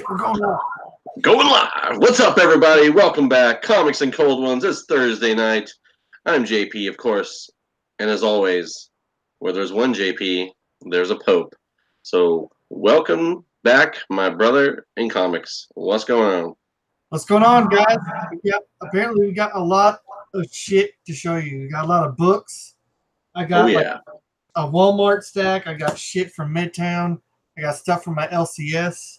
we're going live. Going live. What's up, everybody? Welcome back. Comics and Cold Ones. It's Thursday night. I'm JP, of course. And as always, where there's one JP, there's a Pope. So welcome back, my brother in comics. What's going on? What's going on, guys? Yep. Apparently, we got a lot of shit to show you. We got a lot of books. I got a Walmart stack. I got shit from Midtown. I got stuff from my LCS.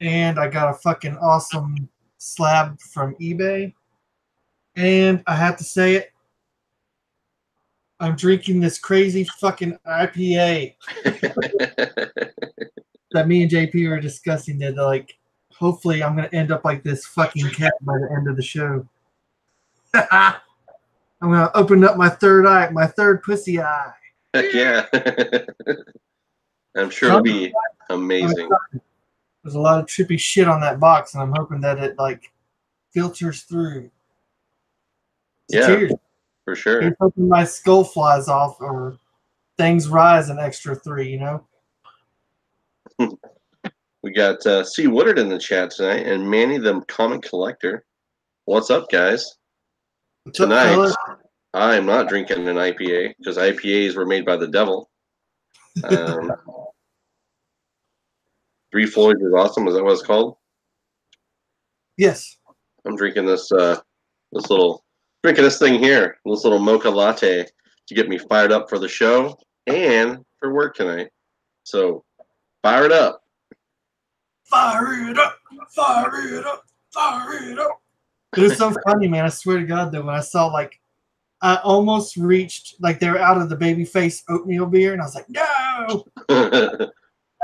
And I got a fucking awesome slab from eBay. And I have to say it, I'm drinking this crazy fucking IPA that me and JP were discussing that, like, hopefully I'm going to end up like this fucking cat by the end of the show. I'm going to open up my third eye, my third pussy eye. Heck yeah. I'm sure it'll be amazing. There's a lot of trippy shit on that box, and I'm hoping that it, like, filters through. So yeah, cheers. For sure. Here's hoping my skull flies off or things rise an extra 3, you know? We got C. Woodard in the chat tonight and Manny the Comic Collector. What's up, guys? What's Tonight, up, I am not drinking an IPA because IPAs were made by the devil. Three Floyds is awesome. Is that what it's called? Yes. I'm drinking this this thing here, this little mocha latte to get me fired up for the show and for work tonight. So, fire it up. Fire it up. Fire it up. Fire it up. It was so funny, man. I swear to God, though, when I saw, like, I almost reached, like, they were out of the Babyface oatmeal beer, and I was like, no!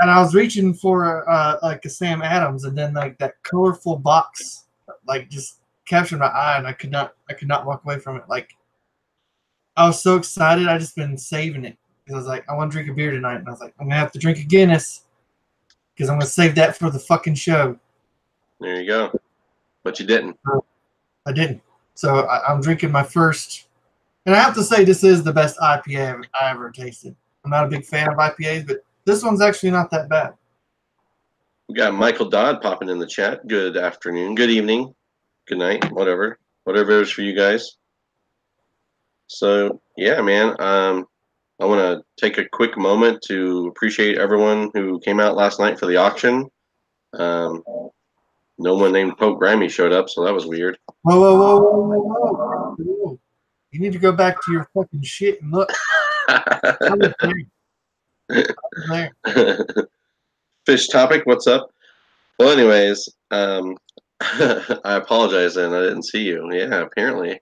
And I was reaching for, like, a Sam Adams, and then, like, that colorful box, like, just captured my eye, and I could not walk away from it. Like, I was so excited. I just been saving it. Because I was like, I want to drink a beer tonight. And I was like, I'm going to have to drink a Guinness. Because I'm going to save that for the fucking show. There you go. But you didn't. I didn't. So I'm drinking my first. And I have to say, this is the best IPA I ever tasted. I'm not a big fan of IPAs, but this one's actually not that bad. We got Michael Dodd popping in the chat. Good afternoon. Good evening. Good night. Whatever it is for you guys. So, yeah, man. I want to take a quick moment to appreciate everyone who came out last night for the auction. No one named Pope Grammy showed up, so that was weird. Whoa. You need to go back to your fucking shit and look. I was there. Fish topic, what's up? Well, anyways, I apologize, and I didn't see you. Yeah, apparently.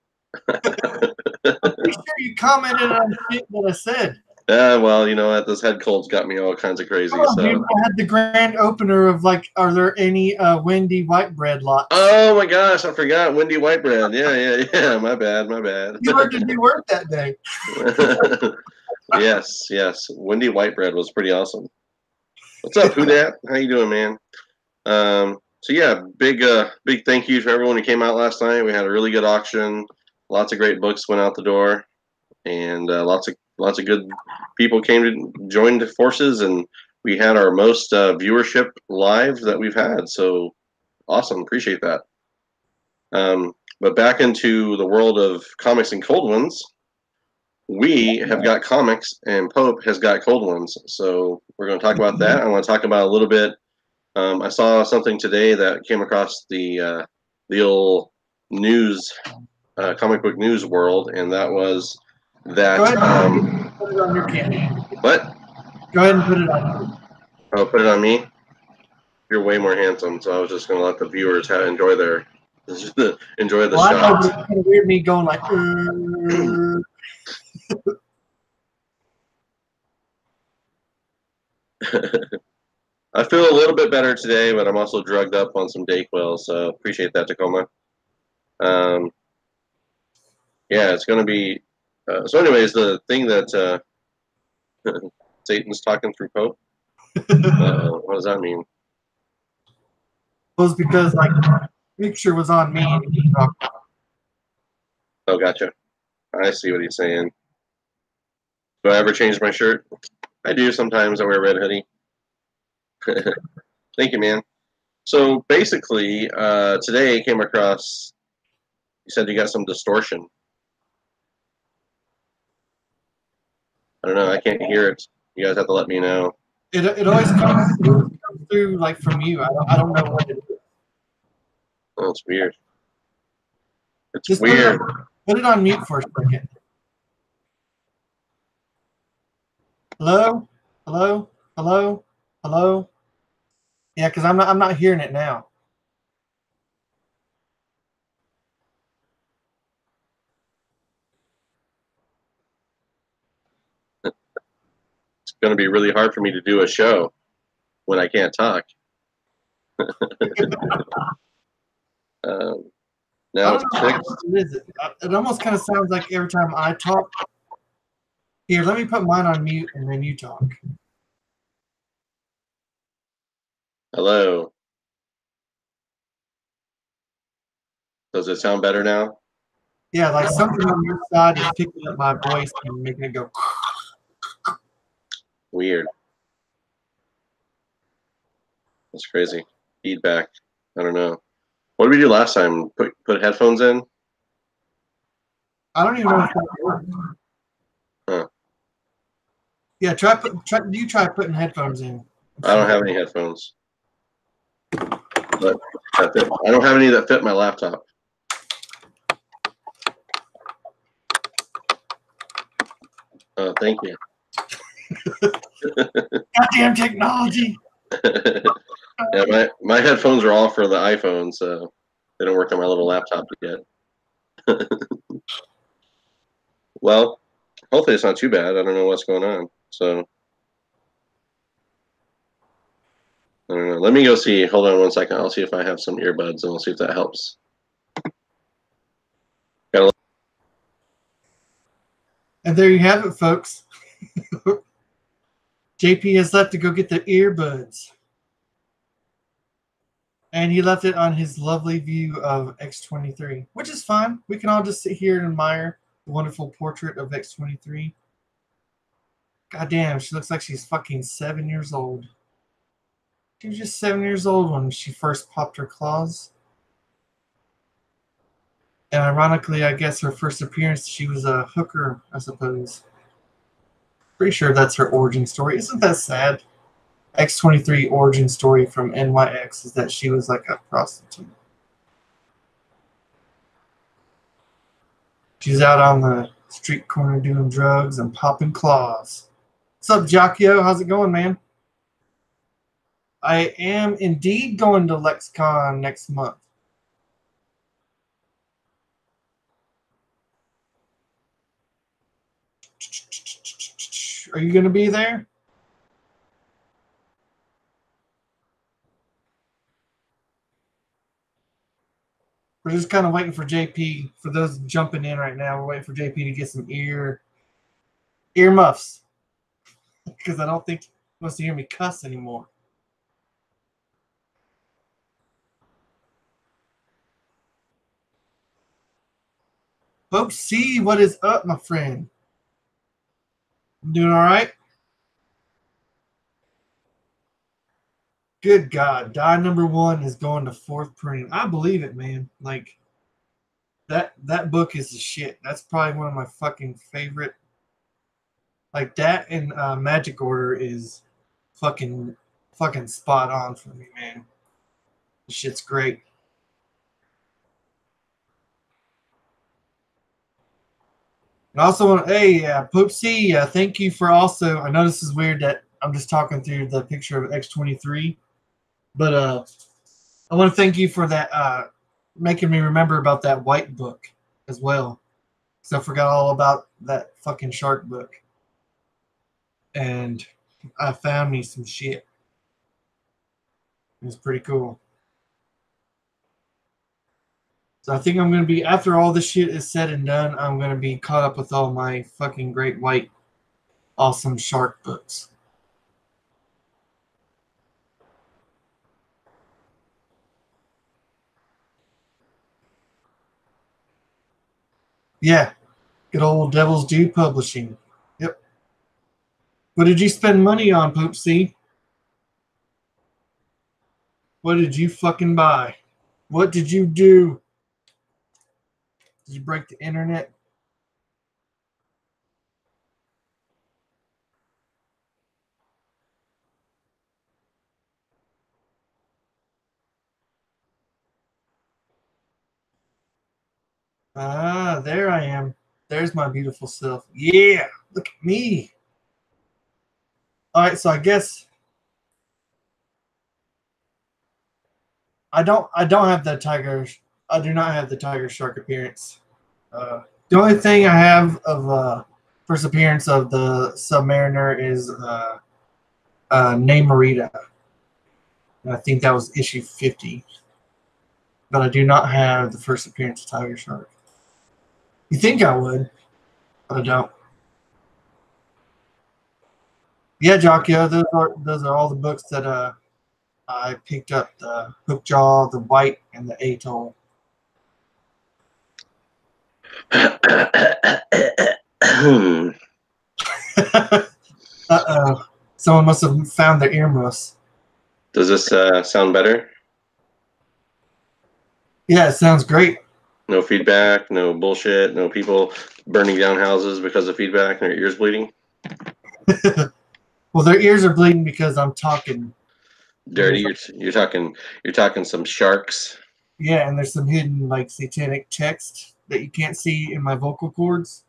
I'm pretty sure you commented on shit that I said. Well, you know what? This head cold's got me all kinds of crazy. Oh, so. Dude, I had the grand opener of, like, are there any Wendy white bread lots? Oh my gosh, I forgot Wendy white bread. Yeah. My bad. You were to do work that day. Yes. Wendy white bread was pretty awesome. What's up, Who Dat? How you doing, man? So yeah, big thank you to everyone who came out last night. We had a really good auction. Lots of great books went out the door, and lots of good people came to join the forces, and we had our most viewership live that we've had. So awesome, appreciate that. But back into the world of comics and cold ones, we have got comics, and Pope has got cold ones. So we're going to talk about that. I want to talk about a little bit. I saw something today that came across the old news, comic book news world, and that was that. Go ahead put it on your camera. What? Go ahead and put it on. Oh, put it on me. You're way more handsome, so I was just going to let the viewers enjoy the well, shot. I know it's kind of weird me going like. I feel a little bit better today, but I'm also drugged up on some Dayquil, so appreciate that, Tacoma. Yeah, it's going to be... so anyways, the thing that Satan's talking through Pope, what does that mean? Was because, like, the picture was on me. Oh, gotcha. I see what he's saying. Do I ever change my shirt? I do sometimes. I wear a red hoodie. Thank you, man. So basically, today I came across. You said you got some distortion. I don't know. I can't hear it. You guys have to let me know. It always comes through like from you. I don't know what it is. Oh, it's weird. It's Just weird. put it on mute for a second. Hello, hello, hello, hello. Yeah, because I'm not hearing it now. It's going to be really hard for me to do a show when I can't talk. Now it's fixed. It almost kind of sounds like every time I talk. Here, let me put mine on mute and then you talk. Hello. Does it sound better now? Yeah, like something on your side is picking up my voice and making it go. Weird. That's crazy. Feedback. I don't know. What did we do last time? Put headphones in? I don't even know if that worked. Huh. Yeah, try putting headphones in. I don't have any headphones. But I don't have any that fit my laptop. Oh, thank you. Goddamn technology. Yeah, my headphones are all for the iPhone, so they don't work on my little laptop yet. Well, hopefully it's not too bad. I don't know what's going on. So I don't know. Let me go see. Hold on one second. I'll see if I have some earbuds and we'll see if that helps. And there you have it, folks. JP has left to go get the earbuds. And he left it on his lovely view of X-23, which is fine. We can all just sit here and admire the wonderful portrait of X-23. Goddamn, she looks like she's fucking 7 years old. She was just 7 years old when she first popped her claws. And ironically, I guess her first appearance, she was a hooker, I suppose. Pretty sure that's her origin story. Isn't that sad? X-23 origin story from NYX is that she was like a prostitute. She's out on the street corner doing drugs and popping claws. What's up, Jacchio? How's it going, man? I am indeed going to LexCon next month. Are you going to be there? We're just kind of waiting for JP. For those jumping in right now, we're waiting for JP to get some earmuffs. Because I don't think he wants to hear me cuss anymore. Pope C, what is up, my friend? Doing all right? Good God, Die #1 is going to 4th printing. I believe it, man. Like that book is the shit. That's probably one of my fucking favorite. Like that and Magic Order is fucking spot on for me, man. This shit's great. And also want Pope C, thank you for also. I know this is weird that I'm just talking through the picture of X-23, but I want to thank you for that, making me remember about that white book as well. So I forgot all about that fucking shark book. And I found me some shit. It was pretty cool. So I think I'm going to be, after all this shit is said and done, I'm going to be caught up with all my fucking great white awesome shark books. Yeah. Good old Devil's Due Publishing. Yep. What did you spend money on, Pope C? What did you fucking buy? What did you do? Did you break the internet? Ah, there I am. There's my beautiful self. Yeah, look at me. All right, so I guess I don't have the tiger. I do not have the tiger shark appearance. The only thing I have of first appearance of the Submariner is Namorita. And I think that was issue 50. But I do not have the first appearance of Tiger Shark. You think I would, but I don't. Yeah, Jockio, those are all the books that I picked up: the Hookjaw, the White, and the Atoll. Uh-oh. Someone must have found their earmuffs. Does this sound better? Yeah, it sounds great. No feedback, no bullshit, no people burning down houses because of feedback and their ears bleeding. Well, their ears are bleeding because I'm talking dirty. You're talking some sharks. Yeah, and there's some hidden like satanic text that you can't see in my vocal cords.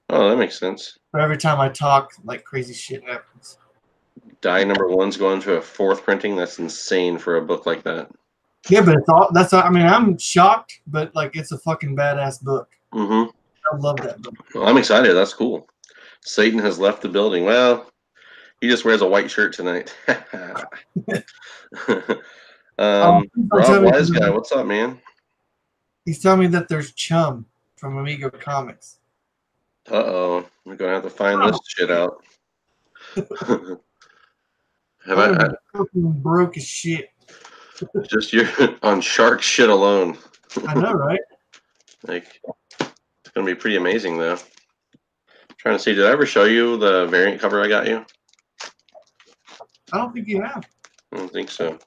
Oh, that makes sense. But every time I talk, like crazy shit happens. Die number one's going to a fourth printing. That's insane for a book like that. Yeah, but it's all that's. I mean, I'm shocked, but like it's a fucking badass book. Mm-hmm. I love that book. Well, I'm excited. That's cool. Satan has left the building. Well, he just wears a white shirt tonight. Rob Wise Guy, what's up, man? He's telling me that there's Chum from Amigo Comics. Uh-oh. We're going to have to find this shit out. I broke as shit. Just you're on shark shit alone. I know, right? Like, it's going to be pretty amazing, though. I'm trying to see, did I ever show you the variant cover I got you? I don't think you have. I don't think so.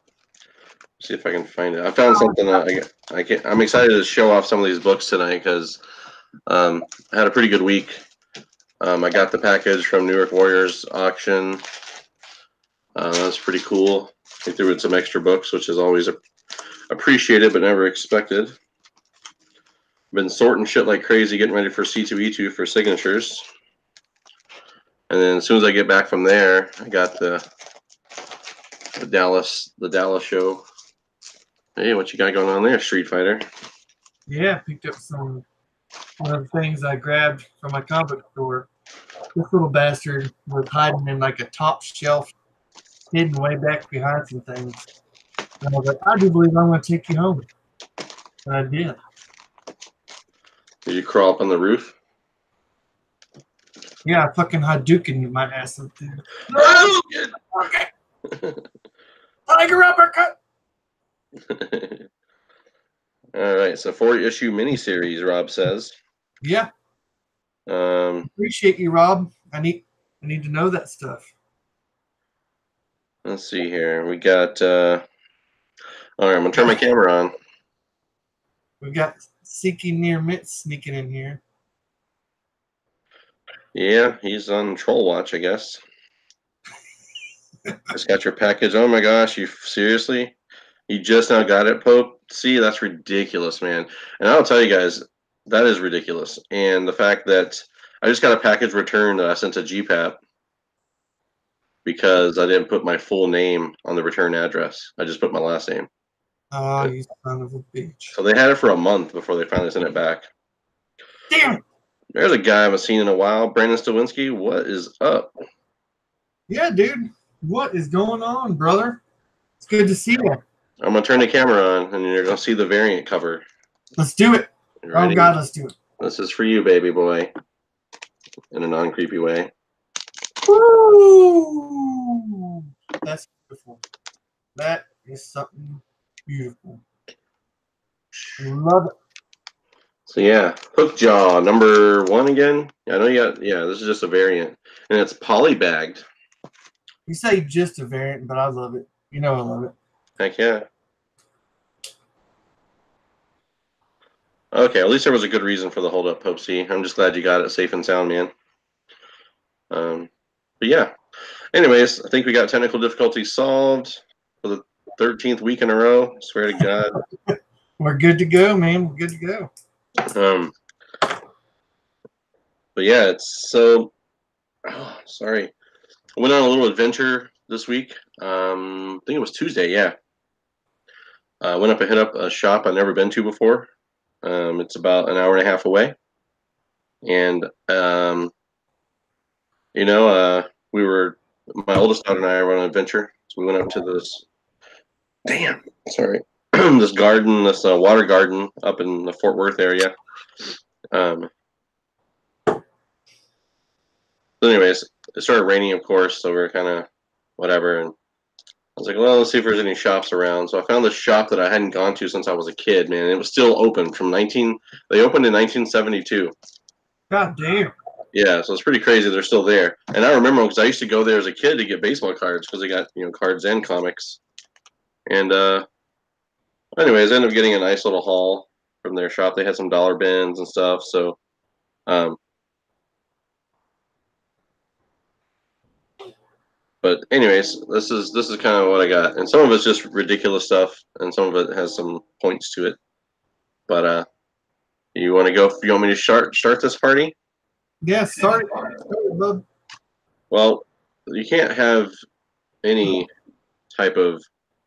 See if I can find it. I found something. I'm excited to show off some of these books tonight because I had a pretty good week. I got the package from New York Warriors auction. That's pretty cool. They threw in some extra books, which is always appreciated but never expected. Been sorting shit like crazy, getting ready for C2E2 for signatures. And then as soon as I get back from there, I got the Dallas show. Hey, what you got going on there, Street Fighter? Yeah, picked up some one of the things I grabbed from my comic store. This little bastard was hiding in like a top shelf, hidden way back behind some things. And I was like, I do believe I'm going to take you home. And I did. Did you crawl up on the roof? Yeah, I fucking Hadouken my ass up there. Okay. Tiger uppercut. All right, so 4-issue miniseries, Rob says. Yeah. Appreciate you, Rob. I need to know that stuff. Let's see here. We got. All right, I'm gonna turn my camera on. We got Seeking Near Mitts sneaking in here. Yeah, he's on Troll Watch, I guess. Just got your package. Oh my gosh, you seriously? You just now got it, Pope? See, that's ridiculous, man. And I'll tell you guys, that is ridiculous. And the fact that I just got a package returned that I sent to GPAP because I didn't put my full name on the return address. I just put my last name. Oh, you son of a bitch. So they had it for a month before they finally sent it back. Damn. There's a guy I haven't seen in a while, Brandon Stawinski. What is up? Yeah, dude. What is going on, brother? It's good to see you. I'm going to turn the camera on, and you're going to see the variant cover. Let's do it. Oh, God, let's do it. This is for you, baby boy. In a non-creepy way. Woo! That's beautiful. That is something beautiful. Love it. So yeah, Hookjaw number 1 again. I know you got. Yeah, this is just a variant, and it's polybagged. You say just a variant, but I love it. You know I love it. Heck yeah. Okay, at least there was a good reason for the holdup, Pope C. I'm just glad you got it safe and sound, man. But yeah. Anyways, I think we got technical difficulties solved for the 13th week in a row. Swear to God. We're good to go, man. We're good to go. But yeah, it's so. Oh, sorry. I went on a little adventure this week. I think it was Tuesday. Yeah. I went up and hit up a shop I've never been to before. It's about an hour and a half away, and we were my oldest daughter and I were on an adventure, so we went up to this. Damn, sorry, this garden, this water garden up in the Fort Worth area. Anyways, it started raining, of course, so we were kind of whatever, and I was like, well, let's see if there's any shops around. So I found this shop that I hadn't gone to since I was a kid, man. It was still open from they opened in 1972. God damn. Yeah, so it's pretty crazy they're still there. And I remember because I used to go there as a kid to get baseball cards because they got, cards and comics. And anyways, I ended up getting a nice little haul from their shop. They had some dollar bins and stuff. So but anyways, this is kind of what I got. And some of it's just ridiculous stuff and some of it has some points to it. But you want to go? You want me to start this party? Yeah, sorry, bub. Well, you can't have any type of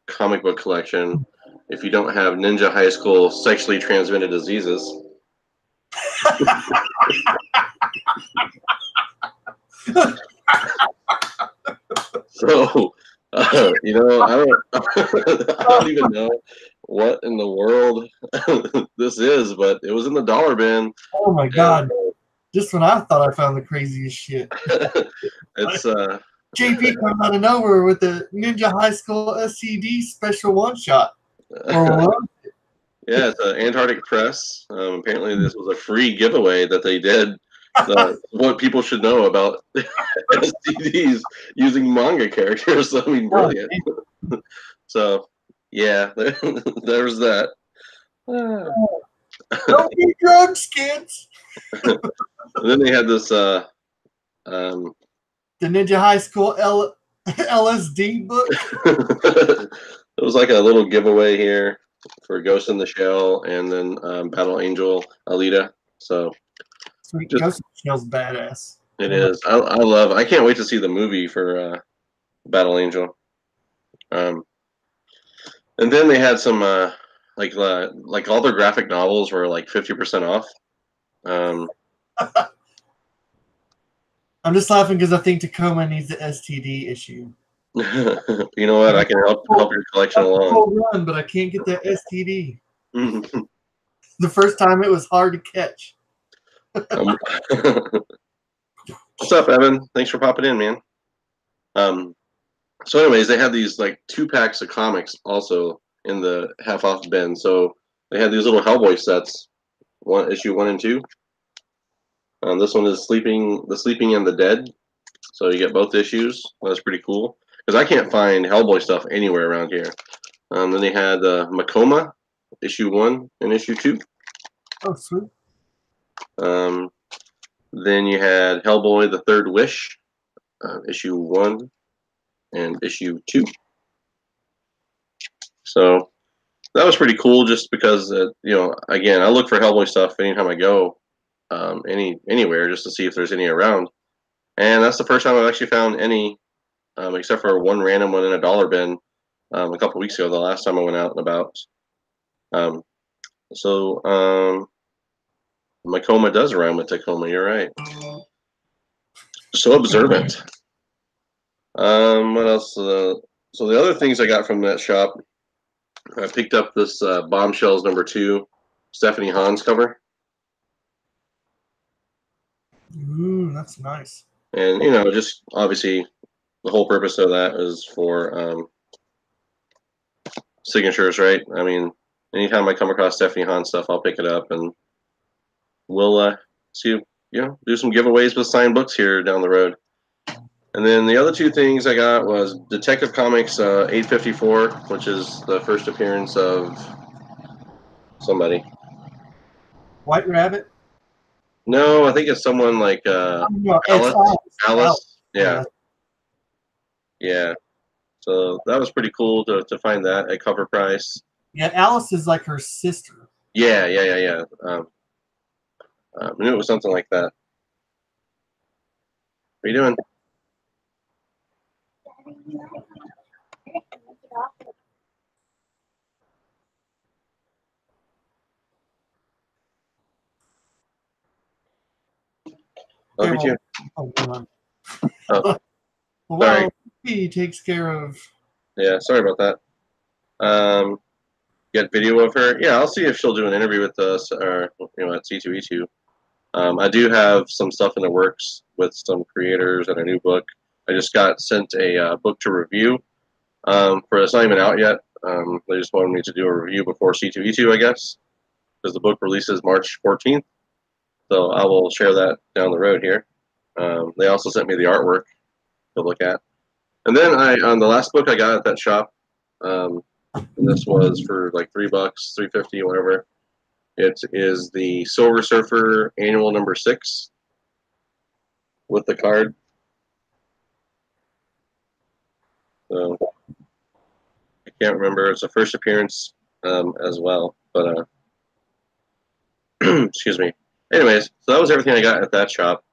comic book collection if you don't have Ninja High School Sexually Transmitted Diseases. So, I don't even know what in the world this is, but it was in the dollar bin. Oh my God. Just when I thought I found the craziest shit. It's JP comes out of nowhere with the Ninja High School SCD special one shot. Yeah, it's an Antarctic Press. Apparently, this was a free giveaway that they did. What people should know about STDs using manga characters. I mean, brilliant. So, yeah, there was that. Don't do drugs, kids. And then they had this. The Ninja High School LSD book. It was like a little giveaway here for Ghost in the Shell and then Battle Angel Alita. So Sweet, Ghost in the Shell's badass. It is. I can't wait to see the movie for Battle Angel. And then they had some like all their graphic novels were like 50% off. I'm just laughing because I think Tacoma needs the STD issue. You know what? I can help your collection along. Run, but I can't get that STD. The first time it was hard to catch. What's up, Evan? Thanks for popping in, man. So anyways, they had these like 2 packs of comics also in the half off bin. So they had these little Hellboy sets, issue 1 and 2. This one is the Sleeping and the Dead. So you get both issues. That's pretty cool because I can't find Hellboy stuff anywhere around here. Then they had Macoma, issue 1 and issue 2. Oh, sweet. Then you had Hellboy: The Third Wish, issue 1 and issue 2. So that was pretty cool, just because again, I look for Hellboy stuff anytime I go anywhere, just to see if there's any around. And that's the first time I've actually found any, except for one random one in a dollar bin a couple weeks ago. The last time I went out and about. Macoma does rhyme with Tacoma. You're right. So observant. What else? So the other things I got from that shop, I picked up this Bombshells #2 Stephanie Hans cover. Ooh, that's nice. And just obviously the whole purpose of that is for signatures, right? I mean, anytime I come across Stephanie Hans stuff, I'll pick it up and we'll see, do some giveaways with signed books here down the road. And then the other 2 things I got was Detective Comics 854, which is the first appearance of somebody. White Rabbit. No, I think it's someone like No, it's Alice. Alice. Yeah. Yeah. So that was pretty cool to find that at cover price. Yeah, Alice is like her sister. Yeah. I knew it was something like that. What are you doing? Love you too. Oh, Oh, well, sorry. he takes care of. Yeah, sorry about that. Get video of her. Yeah, I'll see if she'll do an interview with us or at C2E2. I do have some stuff in the works with some creators and a new book. I just got sent a book to review. It's not even out yet. They just wanted me to do a review before C2E2, I guess, because the book releases March 14th. So I will share that down the road here. They also sent me the artwork to look at. And then on the last book I got at that shop, and this was for like $3, $3.50, whatever. It is the Silver Surfer Annual number 6 with the card. So I can't remember. It's a first appearance as well, but excuse me. Anyways, so that was everything I got at that shop.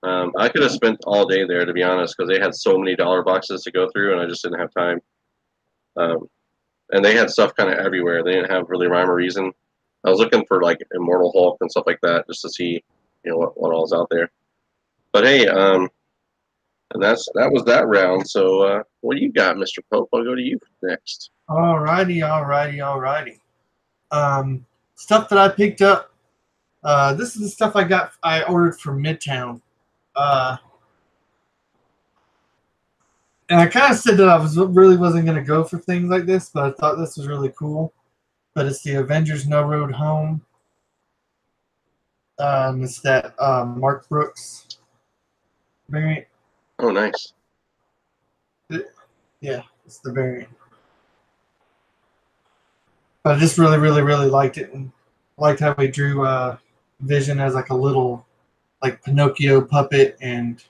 I could have spent all day there, to be honest, because they had so many dollar boxes to go through, and I just didn't have time. And they had stuff kind of everywhere. They didn't have really rhyme or reason. I was looking for like Immortal Hulk and stuff like that, just to see, what all's out there. But hey, and that was that round. So what do you got, Mr. Pope? I'll go to you next. Alrighty. Stuff that I picked up. This is the stuff I ordered from Midtown. And I kind of said that I really wasn't going to go for things like this, but I thought this was really cool. But it's the Avengers No Road Home. It's that Mark Brooks variant. Oh, nice. Yeah, it's the variant. But I just really, really, really liked it, and liked how he drew Vision as like a little, like Pinocchio puppet, and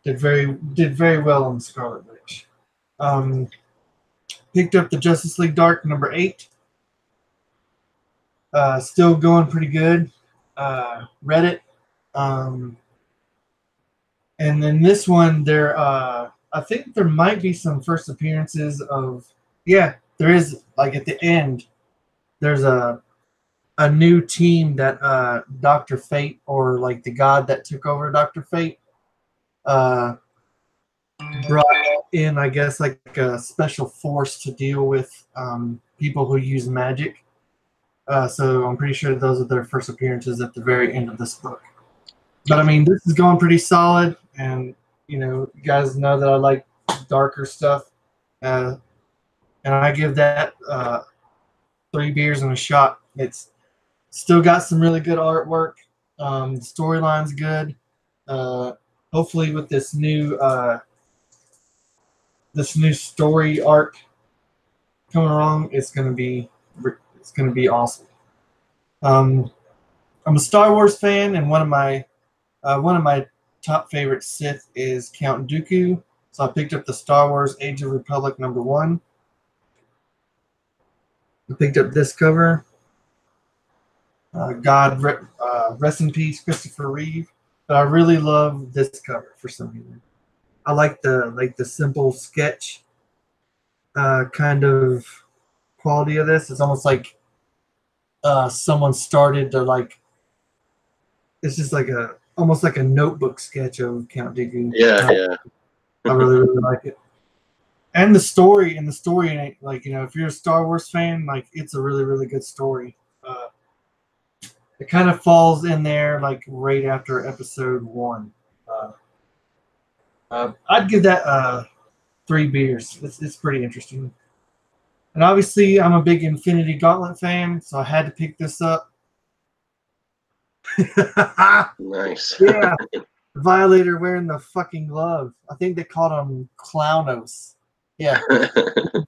did very well on the Scarlet Witch. Picked up the Justice League Dark number 8. Still going pretty good. Read it. And then this one, I think there might be some first appearances of. Yeah, there is. Like at the end, there's a new team that Dr. Fate, or like the god that took over Dr. Fate, brought in, I guess, like a special force to deal with people who use magic. So I'm pretty sure those are their first appearances at the very end of this book. But I mean, this is going pretty solid, and you guys know that I like darker stuff, and I give that 3 beers and a shot. It's still got some really good artwork. The storyline's good. Hopefully, with this new story arc coming along, it's gonna be awesome. I'm a Star Wars fan, and one of my top favorite Sith is Count Dooku. So I picked up the Star Wars Age of Republic number 1. I picked up this cover. Rest in peace, Christopher Reeve. But I really love this cover for some reason. I like the simple sketch kind of quality of this. It's almost like someone started to like. It's just like almost like a notebook sketch of Count Dooku. Yeah. I really, really like it. And the story, like, if you're a Star Wars fan, like, it's a really, really good story. It kind of falls in there, like, right after episode 1. I'd give that 3 beers. It's pretty interesting. And obviously, I'm a big Infinity Gauntlet fan, so I had to pick this up. Nice. Yeah. Violator wearing the fucking glove. I think they called him Clownos. Yeah.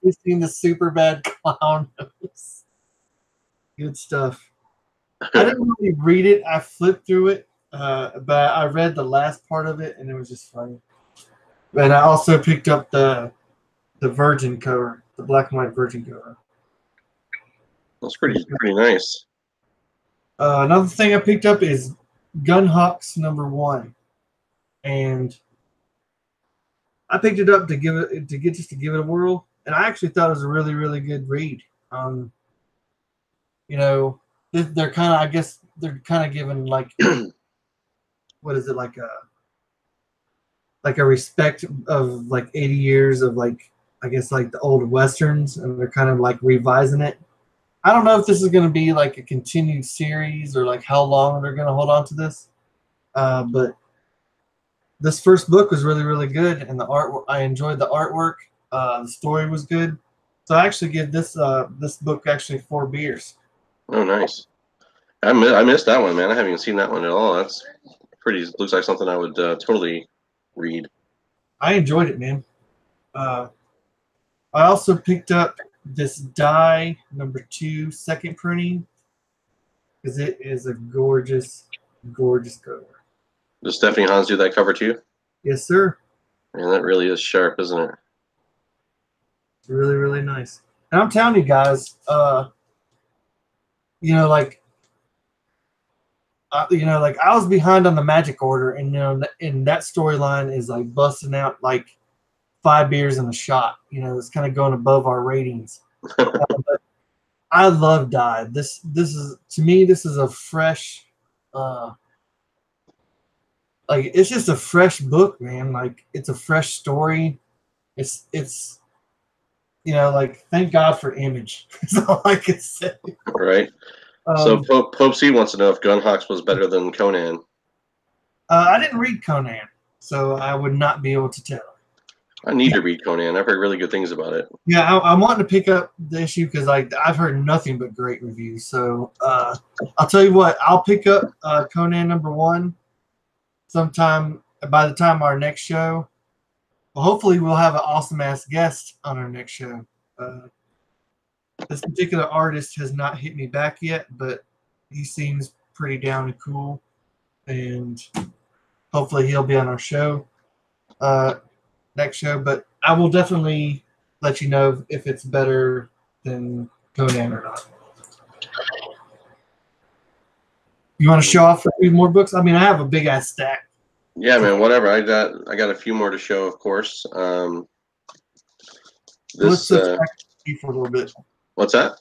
You've seen the super bad Clownos. Good stuff. I didn't really read it. I flipped through it, but I read the last part of it, and it was just funny. And I also picked up the Virgin cover, the black and white Virgin cover. That's pretty nice. Another thing I picked up is Gunhawks #1, and I picked it up to give it a whirl, and I actually thought it was a really, really good read. You know, they're kind of, I guess they're kind of giving like what is it, like a respect of like 80 years of like, I guess, like the old westerns, and they're kind of like revising it. I don't know if this is going to be like a continued series or like how long they're going to hold on to this, but this first book was really, really good, and the art, I enjoyed the artwork. The story was good, so I actually give this book actually 4 beers. Oh, nice. I missed that one, man. I haven't even seen that one at all. That's pretty. Looks like something I would totally read. I enjoyed it, man. I also picked up this Die #2 second printing because it is a gorgeous, gorgeous cover. Does Stephanie Hans do that cover too? Yes, sir. Man, that really is sharp, isn't it? It's really, really nice. And I'm telling you guys, like I was behind on the Magic Order, and and that storyline is like busting out like 5 beers in a shot. It's kind of going above our ratings. But I love Die. This is, to me, this is a fresh, like, it's just a fresh book, man. Like, it's a fresh story. It's like, thank God for Image. That's all I can say. Right. So Pope C wants to know if Gunhawks was better than Conan. I didn't read Conan, so I would not be able to tell. I need to read Conan. I've heard really good things about it. Yeah, I'm wanting to pick up the issue because I've heard nothing but great reviews. So I'll tell you what, I'll pick up Conan #1 sometime by the time our next show. Well, hopefully we'll have an awesome ass guest on our next show. This particular artist has not hit me back yet, but he seems pretty down and cool, and hopefully he'll be on our show next show. But I will definitely let you know if it's better than Conan or not. You want to show off a few more books? I mean, I have a big ass stack. Yeah, man. Whatever. I got a few more to show, of course. Let's switch back to you for a little bit. What's that?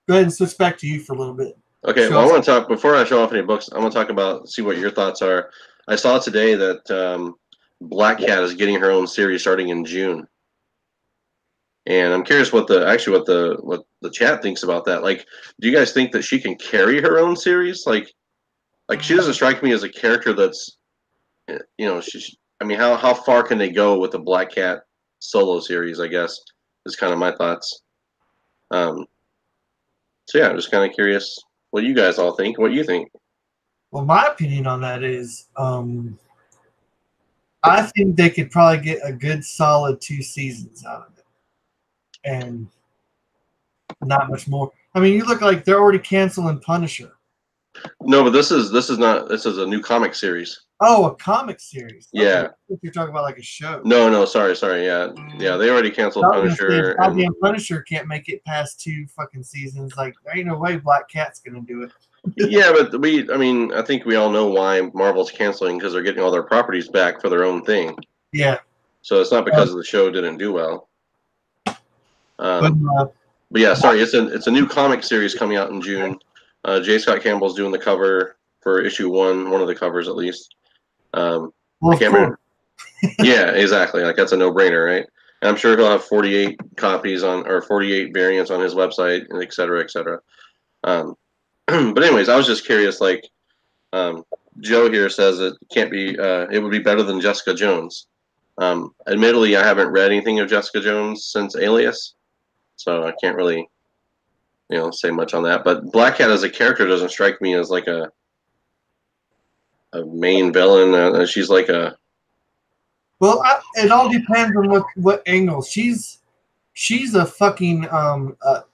Go ahead and switch back to you for a little bit. Okay. Well, I want to talk before I show off any books. I want to talk about, see what your thoughts are. I saw today that Black Cat is getting her own series starting in June, and I'm curious what the chat thinks about that. Like, do you guys think that she can carry her own series? Like she doesn't strike me as a character that's, I mean, how far can they go with the Black Cat solo series? I guess is kind of my thoughts. So yeah, I'm just kind of curious what you guys all think. What do you think? Well, my opinion on that is, I think they could probably get a good solid 2 seasons out of it, and not much more. I mean, you look like they're already canceling Punisher. No, but this is a new comic series. Oh, a comic series. Yeah. Okay. You're talking about like a show. No, sorry. Yeah, they already canceled Punisher. Goddamn Punisher can't make it past 2 fucking seasons. Like, there ain't no way Black Cat's gonna do it. Yeah, but I think we all know why Marvel's canceling, because they're getting all their properties back for their own thing. Yeah. So it's not because the show didn't do well. But yeah, sorry, it's a new comic series coming out in June. J. Scott Campbell's doing the cover for issue 1 of the covers at least. I can't remember. Yeah, exactly. Like, that's a no-brainer, right? And I'm sure he'll have 48 copies or 48 variants on his website, and et cetera, et cetera. But anyways, I was just curious. Like, Joe here says it can't be. It would be better than Jessica Jones. Admittedly, I haven't read anything of Jessica Jones since Alias, so I can't really, say much on that. But Black Cat as a character doesn't strike me as like a main villain. She's like a. Well, it all depends on what angle. She's a fucking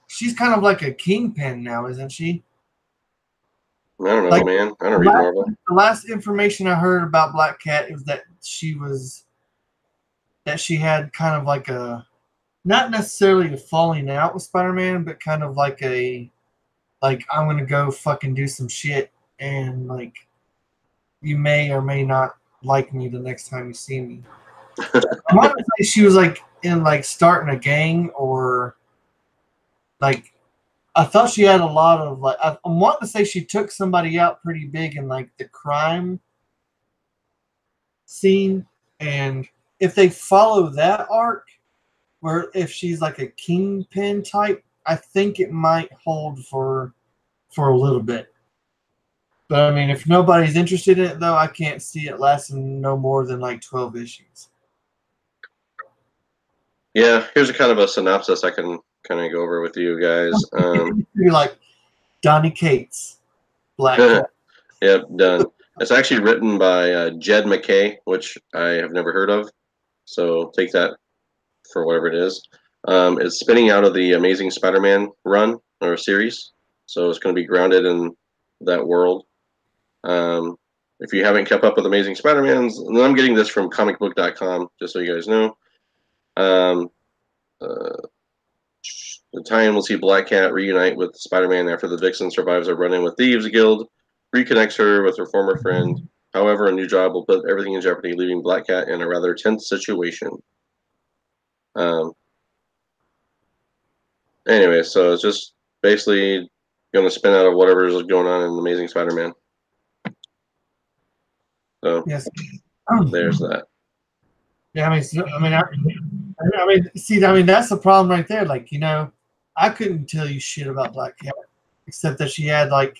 she's kind of like a kingpin now, isn't she? I don't know, Like, man. I don't read Marvel. the last information I heard about Black Cat is that she had kind of like a, not necessarily a falling out with Spider-Man, but kind of like a, like, I'm gonna go fucking do some shit, and like, you may or may not like me the next time you see me. I want to say she was like in like starting a gang, or like, I thought she had a lot of like, I'm wanting to say she took somebody out pretty big in like the crime scene, and if they follow that arc, where if she's like a kingpin type, I think it might hold for a little bit. But I mean, if nobody's interested in it, though, I can't see it lasting no more than like 12 issues. Yeah, here's a kind of a synopsis I can kind of go over with you guys. You're like Donny Cates, Black Cat. Yep, done. It's actually written by Jed MacKay, which I have never heard of. So take that for whatever it is. It's spinning out of the Amazing Spider-Man run or series, so it's going to be grounded in that world. If you haven't kept up with Amazing Spider-Man's, and I'm getting this from comicbook.com, just so you guys know. The tie-in will see Black Cat reunite with Spider-Man after the Vixen survives a run-in with Thieves Guild, reconnects her with her former friend. However, a new job will put everything in jeopardy, leaving Black Cat in a rather tense situation. Anyway, so it's just basically going to spin out of whatever is going on in Amazing Spider-Man. So Yes. There's that. Yeah, see, that's the problem right there. Like, I couldn't tell you shit about Black Cat, except that she had like,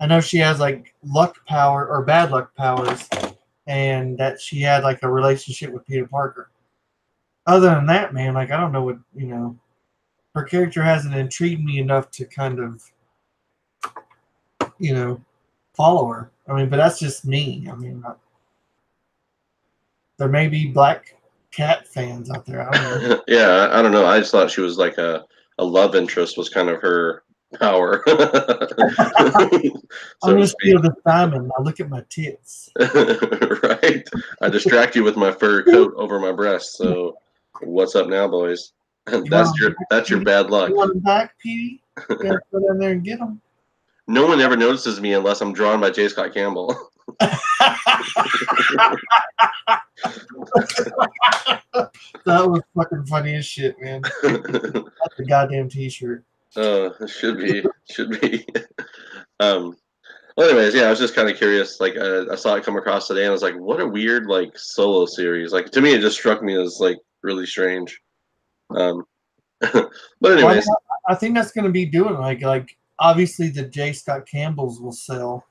I know she has like luck power or bad luck powers, and that she had like a relationship with Peter Parker. Other than that, man, like, I don't know what, her character hasn't intrigued me enough to kind of, follow her. I mean, but that's just me. I mean, there may be Black Cat fans out there. I don't know. Yeah, I don't know. I just thought she was like a love interest was kind of her power. I'm going to steal the diamond. Now look at my tits. Right. I distract you with my fur coat over my breast. So what's up now, boys? That's your bad luck. You want them back, Petey? You gotta go down there and get them. No one ever notices me unless I'm drawn by J. Scott Campbell. That was fucking funny as shit, man. That's a goddamn t-shirt. Oh, it should be. Well, anyways, yeah, I was just kind of curious. Like, I saw it come across today, and I was like, "What a weird like solo series!" Like, to me, it just struck me as like really strange. But anyways, well, I think that's going to be doing like obviously the J. Scott Campbells will sell,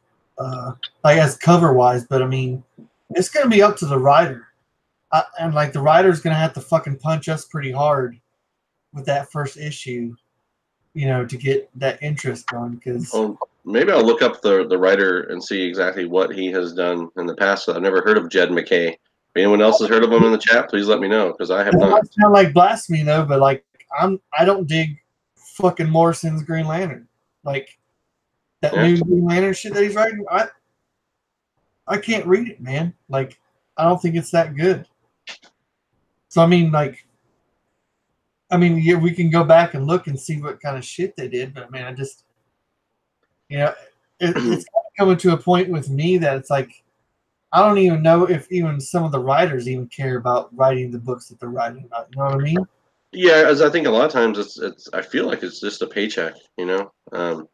like as cover wise, but I mean, it's going to be up to the writer, and like the writer's going to have to fucking punch us pretty hard with that first issue, to get that interest going. Because maybe I'll look up the writer and see exactly what he has done in the past. I've never heard of Jed MacKay. If anyone else has heard of him in the chat, please let me know, because I have not. That sound like blasphemy though, but like I don't dig fucking Morrison's Green Lantern, like that new Green Lantern shit that he's writing. I can't read it, man. Like, I don't think it's that good. So I mean, yeah, we can go back and look and see what kind of shit they did, but man, I just, it's kind of coming to a point with me that it's like, I don't even know if even some of the writers even care about writing the books that they're writing about. You know what I mean? Yeah, as I think a lot of times it's I feel like it's just a paycheck, but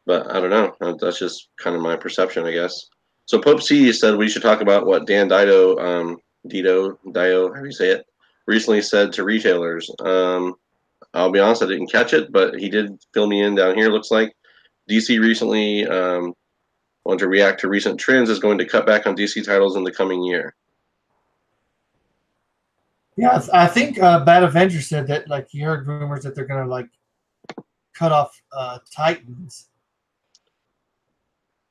I don't know. That's just kind of my perception, I guess. So Pope C said we should talk about what Dan Dido, Dio, how do you say it, recently said to retailers. I'll be honest, I didn't catch it, but he did fill me in down here. Looks like DC recently wanted to react to recent trends, is going to cut back on DC titles in the coming year. Yeah, I think Bad Avenger said that, like, he heard rumors that they're going to, like, cut off Titans.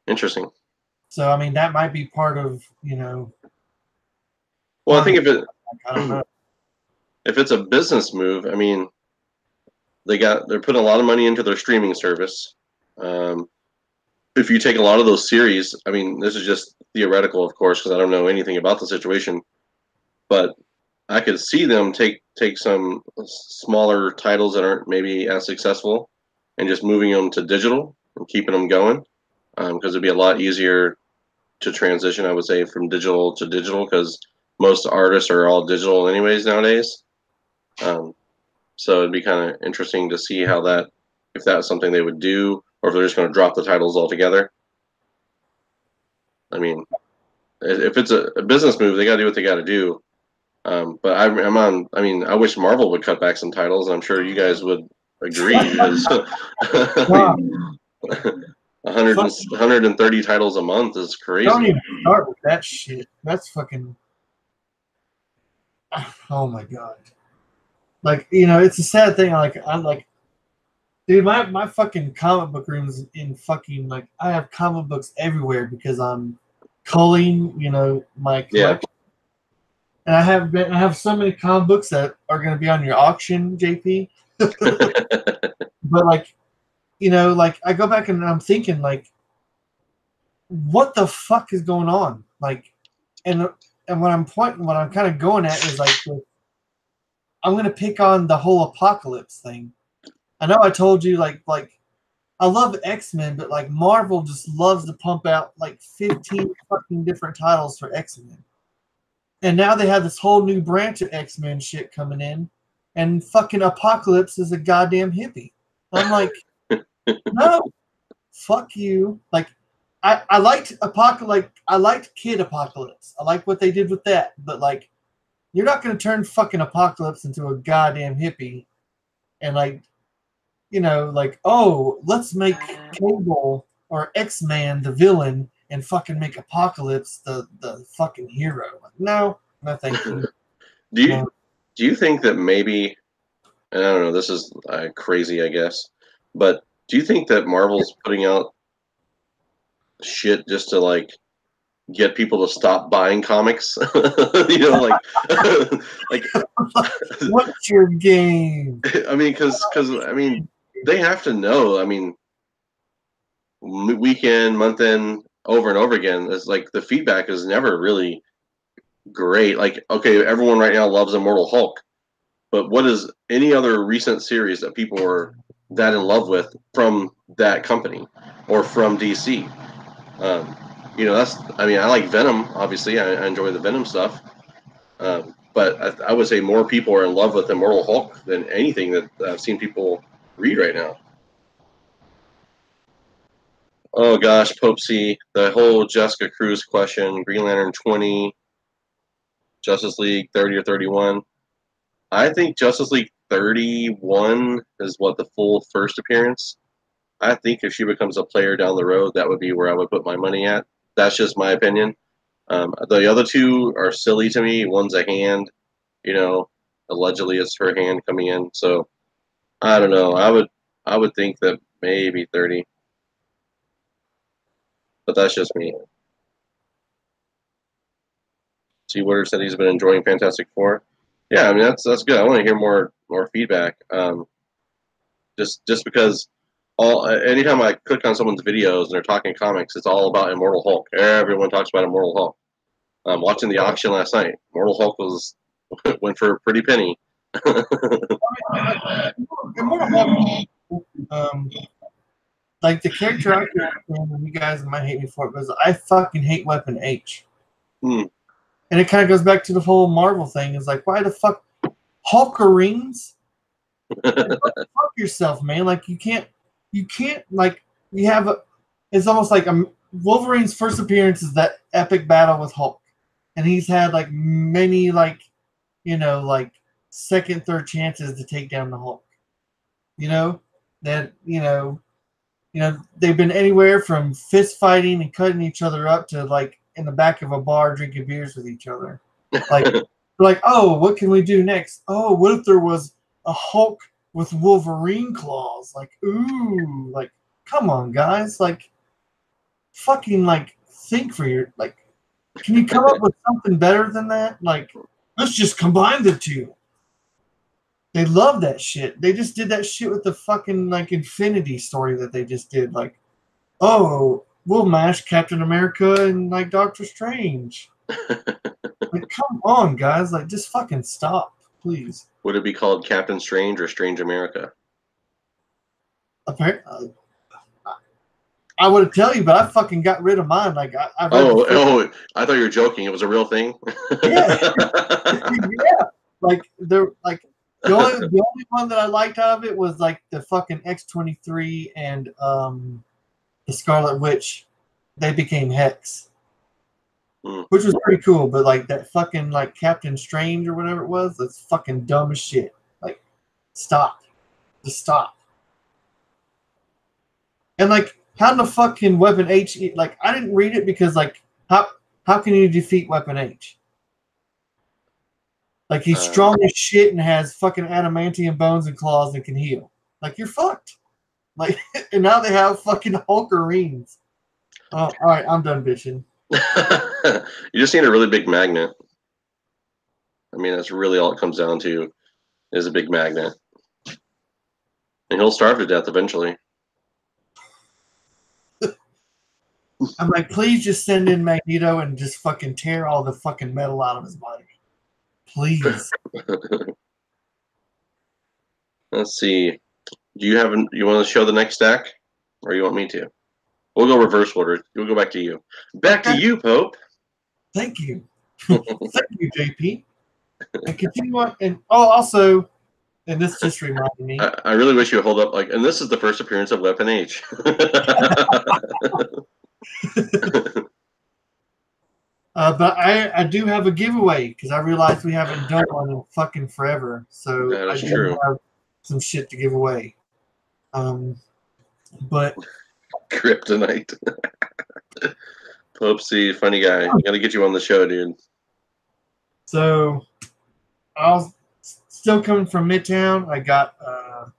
Interesting. So, I mean, that might be part of, Well, I think I don't know. If it's a business move, I mean, they're putting a lot of money into their streaming service. if you take a lot of those series, I mean, this is just theoretical, of course, because I don't know anything about the situation, but I could see them take some smaller titles that aren't maybe as successful and just moving them to digital and keeping them going, because it'd be a lot easier to transition, I would say, from digital to digital, because most artists are all digital anyways nowadays. So it'd be kind of interesting to see how that, if that's something they would do, or if they're just going to drop the titles altogether. I mean, if it's a business move, they got to do what they got to do. But I'm on. I mean, I wish Marvel would cut back some titles. And I'm sure you guys would agree because I mean, 130 titles a month is crazy. Don't even start with that shit. That's fucking. Oh my god. Like, you know, it's a sad thing. I'm like, dude, my fucking comic book room is in fucking, like, I have comic books everywhere because I'm culling, you know, my collection. And I have so many comic books that are going to be on your auction, JP. But, like, you know, like, I go back and I'm thinking, like, what the fuck is going on? Like, and what I'm kind of going at is, like, I'm going to pick on the whole Apocalypse thing. I know I told you, like I love X-Men, but, like, Marvel just loves to pump out, like, 15 fucking different titles for X-Men. And now they have this whole new branch of X-Men shit coming in, and fucking Apocalypse is a goddamn hippie. I'm like, no, fuck you. Like, I liked Apocalypse. I liked Kid Apocalypse. I like what they did with that. But, like, you're not going to turn fucking Apocalypse into a goddamn hippie and, like, you know, like, oh, let's make Cable or X-Man the villain and fucking make Apocalypse the fucking hero. Like, no, thank you. Do you think that maybe, and I don't know, this is crazy, I guess, but do you think that Marvel's putting out shit just to, like, get people to stop buying comics? You know, like what's your game? I mean, because I mean, they have to know. I mean, weekend, month end, over and over again. It's like the feedback is never really great. Like, okay, everyone right now loves Immortal Hulk, but what is any other recent series that people are that in love with from that company or from DC? You know, I mean, I like Venom, obviously. I enjoy the Venom stuff. But I would say more people are in love with Immortal Hulk than anything that I've seen people read right now. Oh gosh, Pope C, the whole Jessica Cruz question, Green Lantern 20, Justice League 30 or 31. I think Justice League 31 is what the full first appearance. I think if she becomes a player down the road, that would be where I would put my money at. That's just my opinion. The other two are silly to me. One's a hand, you know, allegedly it's her hand coming in. So I don't know. I would think that maybe 30, but that's just me. See, Woodard said he's been enjoying Fantastic Four. Yeah, I mean that's good. I want to hear more feedback. Just because anytime I click on someone's videos and they're talking comics, it's all about Immortal Hulk. Everyone talks about Immortal Hulk. Watching the auction last night, Immortal Hulk went for a pretty penny. Immortal Hulk, like, the character I can't stand, and you guys might hate me for it, because I fucking hate Weapon H. And it kind of goes back to the whole Marvel thing. It's like, why the fuck Hulkerines? Fuck yourself, man. Like, you can't like, you have it's almost like Wolverine's first appearance is that epic battle with Hulk, and he's had, like, many, like, you know, like, second, third chances to take down the Hulk. You know that you know they've been anywhere from fist fighting and cutting each other up to, like, in the back of a bar drinking beers with each other. Like, oh, what can we do next? Oh, what if there was a Hulk with Wolverine claws? Like, ooh, like, come on, guys. Like, fucking, like, think for your, like, can you come up with something better than that? Like, let's just combine the two. They love that shit. They just did that shit with the fucking, like, Infinity story that they just did. Like, oh, we'll mash Captain America and like Doctor Strange. Like, come on, guys! Like, just fucking stop, please. Would it be called Captain Strange or Strange America? Apparently, I would tell you, but I fucking got rid of mine. Like, I read Oh, I thought you were joking. It was a real thing. yeah, yeah. Like, the only one that I liked out of it was like the fucking X-23 and the Scarlet Witch. They became Hex. Which was pretty cool, but like that fucking like Captain Strange or whatever it was, that's fucking dumb as shit. Like, stop. Just stop. And like, how the fuck can Weapon H like I didn't read it because like how can you defeat Weapon H? Like he's strong as shit and has fucking adamantium bones and claws and can heal. Like you're fucked. Like and now they have fucking Hulkerines. Oh, all right, I'm done bitching. You just need a really big magnet. I mean, that's really all it comes down to is a big magnet. And he'll starve to death eventually. I'm like, please just send in Magneto and just fucking tear all the fucking metal out of his body. Please. Let's see. Do you want to show the next stack? Or you want me to? We'll go reverse order. We'll go back to you. Back to you, Pope. Thank you. Thank you, JP. And continue on. And also, and this just reminded me. I really wish you would hold up like, and this is the first appearance of Weapon H. But I do have a giveaway because I realized we haven't done one in fucking forever. So that is I true. Have some shit to give away. But Kryptonite. Popesy, funny guy. Got to get you on the show, dude. So I was still coming from Midtown. I got the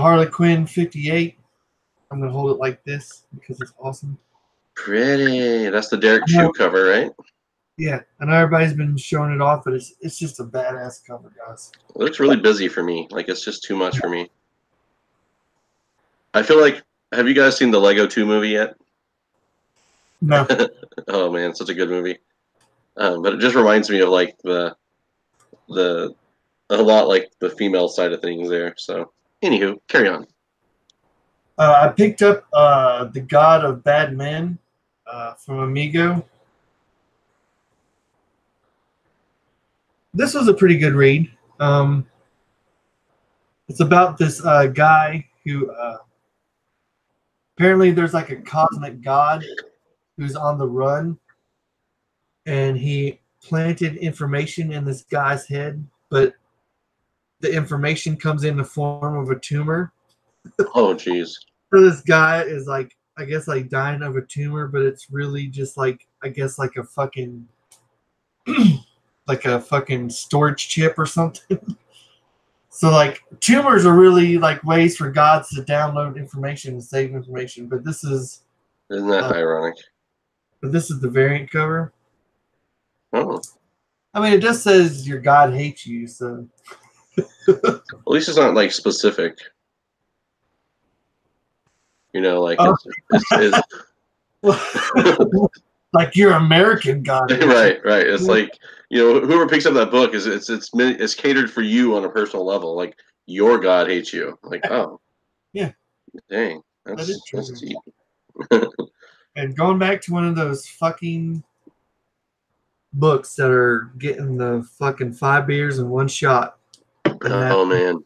Harley Quinn 58. I'm gonna hold it like this because it's awesome. Pretty. That's the Derek Shoe cover, right? Yeah, I know everybody's been showing it off, but it's just a badass cover, guys. It looks really busy for me. Like it's just too much for me. I feel like, have you guys seen the Lego 2 movie yet? No. Oh man, such a good movie. But it just reminds me of like a lot like the female side of things there. So, anywho, carry on. I picked up The God of Bad Men from Amigo. This was a pretty good read. It's about this guy who apparently there's like a cosmic god who's on the run, and he planted information in this guy's head, but the information comes in the form of a tumor. Oh, jeez. So this guy is like, I guess, like dying of a tumor, but it's really just like, I guess, like a fucking, like a fucking storage chip or something. So like tumors are really like ways for gods to download information and save information, but this is. Isn't that ironic? But this is the variant cover. Oh. I mean, it just says your god hates you, so. At least it's not like specific. You know, like like your American god. Right. It's like, you know, whoever picks up that book it's catered for you on a personal level. Like your god hates you. Like, oh, yeah, dang, that's deep. And going back to one of those fucking books that are getting the fucking 5 beers in one shot. Oh man,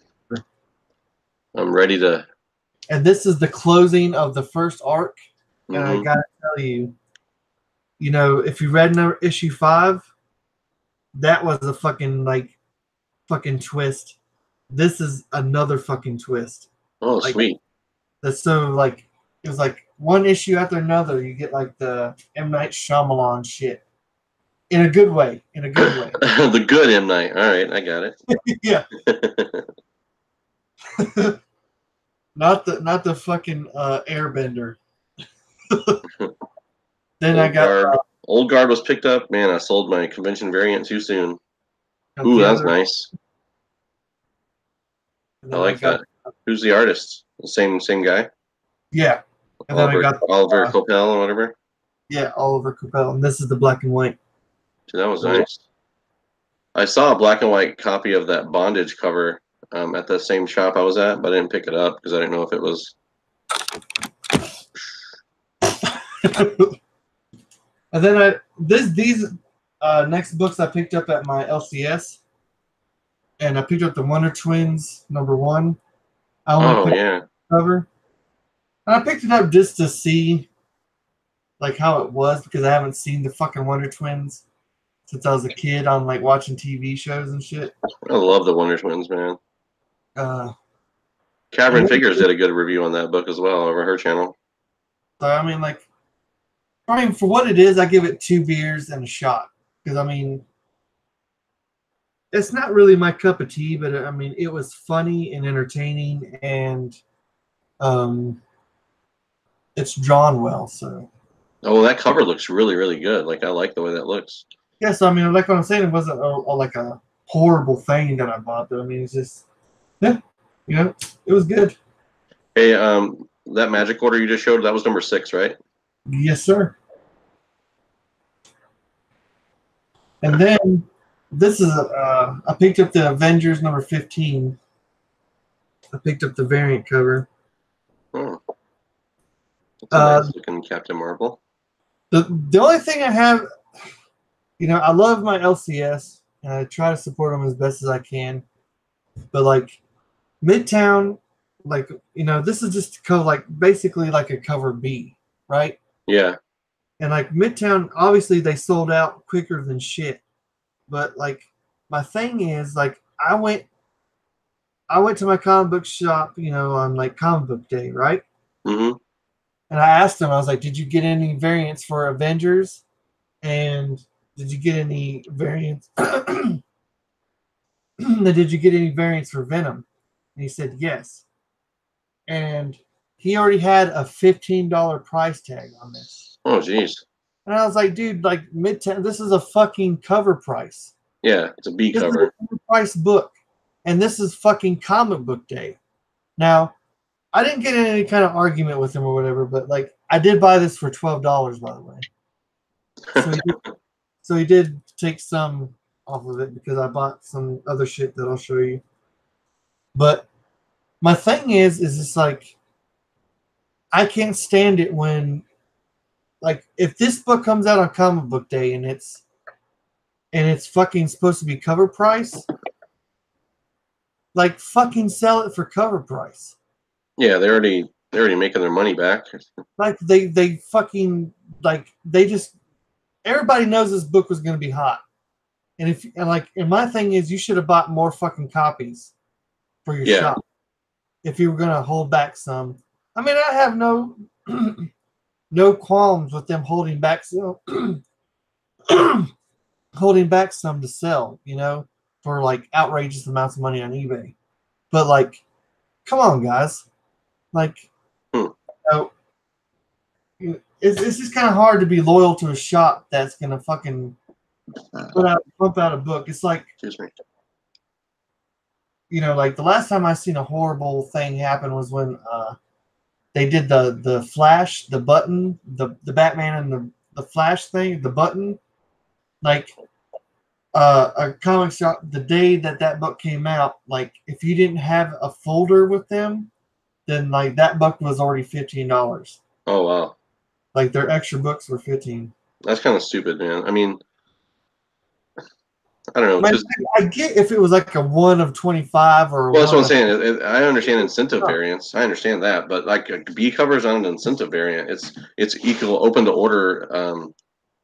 I'm ready to. And this is the closing of the first arc, and I gotta tell you, you know, if you read issue 5, that was a fucking twist. This is another fucking twist. Oh, like, sweet. That's so like it was like one issue after another. You get like the M. Night Shyamalan shit in a good way. The good M. Night. All right, I got it. Yeah. Not the fucking Airbender. Then I got Old Guard was picked up. Man, I sold my convention variant too soon. Ooh, that's nice. I like that. Who's the artist? The same guy? Yeah. And then I got Oliver Coipel or whatever. Yeah, Oliver Coipel, and this is the black and white. Dude, that was nice. I saw a black and white copy of that Bondage cover at the same shop I was at, but I didn't pick it up because I didn't know if it was. And then these next books I picked up at my LCS, and I picked up the Wonder Twins #1. Oh yeah. Cover. And I picked it up just to see like how it was because I haven't seen the fucking Wonder Twins since I was a kid on like watching TV shows and shit. I love the Wonder Twins, man. Cavern Figures did a good review on that book as well over her channel. So I mean, for what it is, I give it 2 beers and a shot because I mean, it's not really my cup of tea, but I mean, it was funny and entertaining, and it's drawn well. So. Oh, that cover looks really, really good. Like I like the way that looks. Yes, I mean, like what I'm saying, it wasn't like a horrible thing that I bought. But I mean, it's just, yeah, you know, it was good. Hey, that Magic order you just showed, that was #6, right? Yes, sir. And then this is I picked up the Avengers #15. I picked up the variant cover. Oh. That's a nice looking Captain Marvel. The only thing I have, you know, I love my LCS and I try to support them as best as I can. But like Midtown, like, you know, this is just like basically like a cover B, right? Yeah. And like Midtown, obviously they sold out quicker than shit. But like my thing is like I went to my comic book shop, you know, on like comic book day, right? Mm-hmm. And I asked them, I was like, did you get any variants for Avengers? And did you get any variants? Did you get any variants for Venom? And he said yes. And he already had a $15 price tag on this. Oh, jeez. And I was like, dude, like Midtown, this is a fucking cover price. Yeah, it's a B This cover. is a cover price book. And this is fucking comic book day. Now, I didn't get in any kind of argument with him or whatever, but like I did buy this for $12, by the way. So he did take some off of it because I bought some other shit that I'll show you. But my thing is it's like I can't stand it when, like, if this book comes out on comic book day and it's fucking supposed to be cover price, like fucking sell it for cover price. Yeah, they're already making their money back. Like they fucking like they just everybody knows this book was going to be hot, and my thing is you should have bought more fucking copies for your shop if you were going to hold back some. I mean, I have no qualms with them holding back some to sell, you know, for like outrageous amounts of money on eBay. But like, come on, guys, like, you know, it's just kind of hard to be loyal to a shop that's gonna fucking pump out a book. It's like, excuse me, you know, like the last time I seen a horrible thing happen was when they did the Flash, the button, the Batman and the Flash thing, the button, like a comic shop. The day that book came out, like if you didn't have a folder with them, then like that book was already $15. Oh wow! Like their extra books were $15. That's kind of stupid, man. I mean, I don't know. I get if it was like a 1 of 25 or. Well, that's what I'm saying. I understand incentive variants. I understand that, but like B covers on an incentive variant, it's equal, open to order.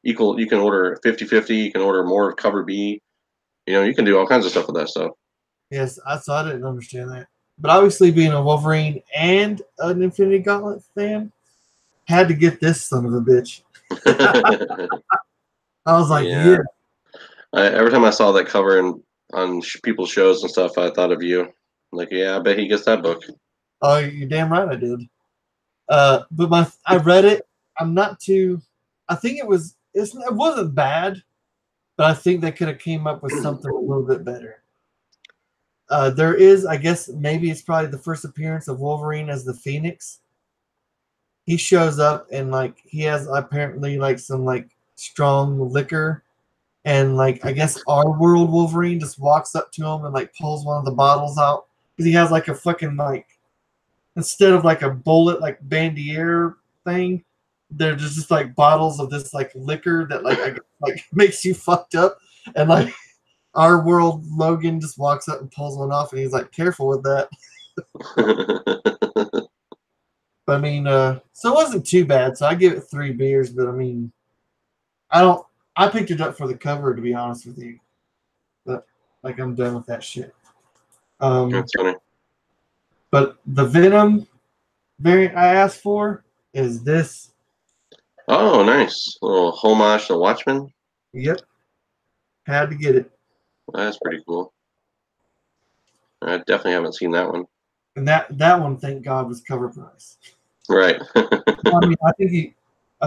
Equal. You can order 50/50. You can order more of cover B. You know, you can do all kinds of stuff with that stuff. Yes, I didn't understand that. But obviously, being a Wolverine and an Infinity Gauntlet fan, had to get this son of a bitch. I was like, yeah. Every time I saw that cover on people's shows and stuff, I thought of you. Like, yeah, I bet he gets that book. Oh, you're damn right I did. But I read it. I'm not too. I think it wasn't bad, but I think they could have came up with something a little bit better. There is, I guess, maybe it's probably the first appearance of Wolverine as the Phoenix. he shows up and like he has apparently like some like strong liquor, and like I guess our world Wolverine just walks up to him and like pulls one of the bottles out because he has like a fucking like instead of like a bullet like bandier thing, they're just like bottles of this like liquor that like I guess, like makes you fucked up, and like our world Logan just walks up and pulls one off and he's like careful with that. But I mean, so it wasn't too bad. So I give it 3 beers, but I mean, I don't. I picked it up for the cover, to be honest with you. But like, I'm done with that shit. That's funny. But the Venom variant I asked for is this. Oh, nice. A little homage to Watchmen. Yep, had to get it. That's pretty cool. I definitely haven't seen that one. And that one, thank God, was cover price. Right. I mean, I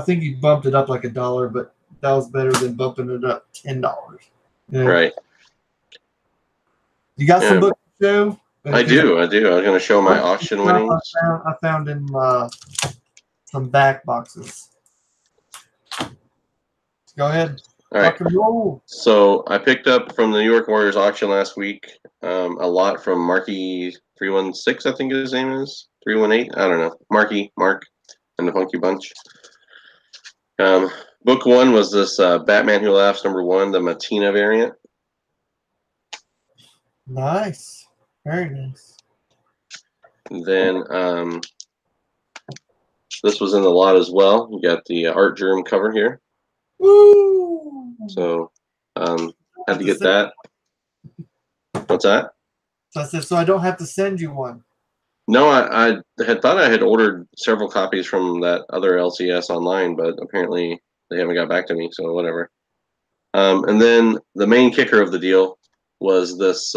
think he bumped it up like $1, but that was better than bumping it up $10. Yeah. Right. You got some books to show? I do. I was going to show my auction winnings. I found in some back boxes. Go ahead. All right. So I picked up from the New York Warriors auction last week a lot from Marky 316, I think his name is 318. I don't know. Mark, and the Funky Bunch. Book one was this Batman Who Laughs #1, the Matina variant. Nice, very nice. And then this was in the lot as well. You got the Art Germ cover here. Woo! So had to get that. What's that? So I said, so I don't have to send you one. No, I had thought I had ordered several copies from that other LCS online, but apparently they haven't got back to me, so whatever. And then the main kicker of the deal was this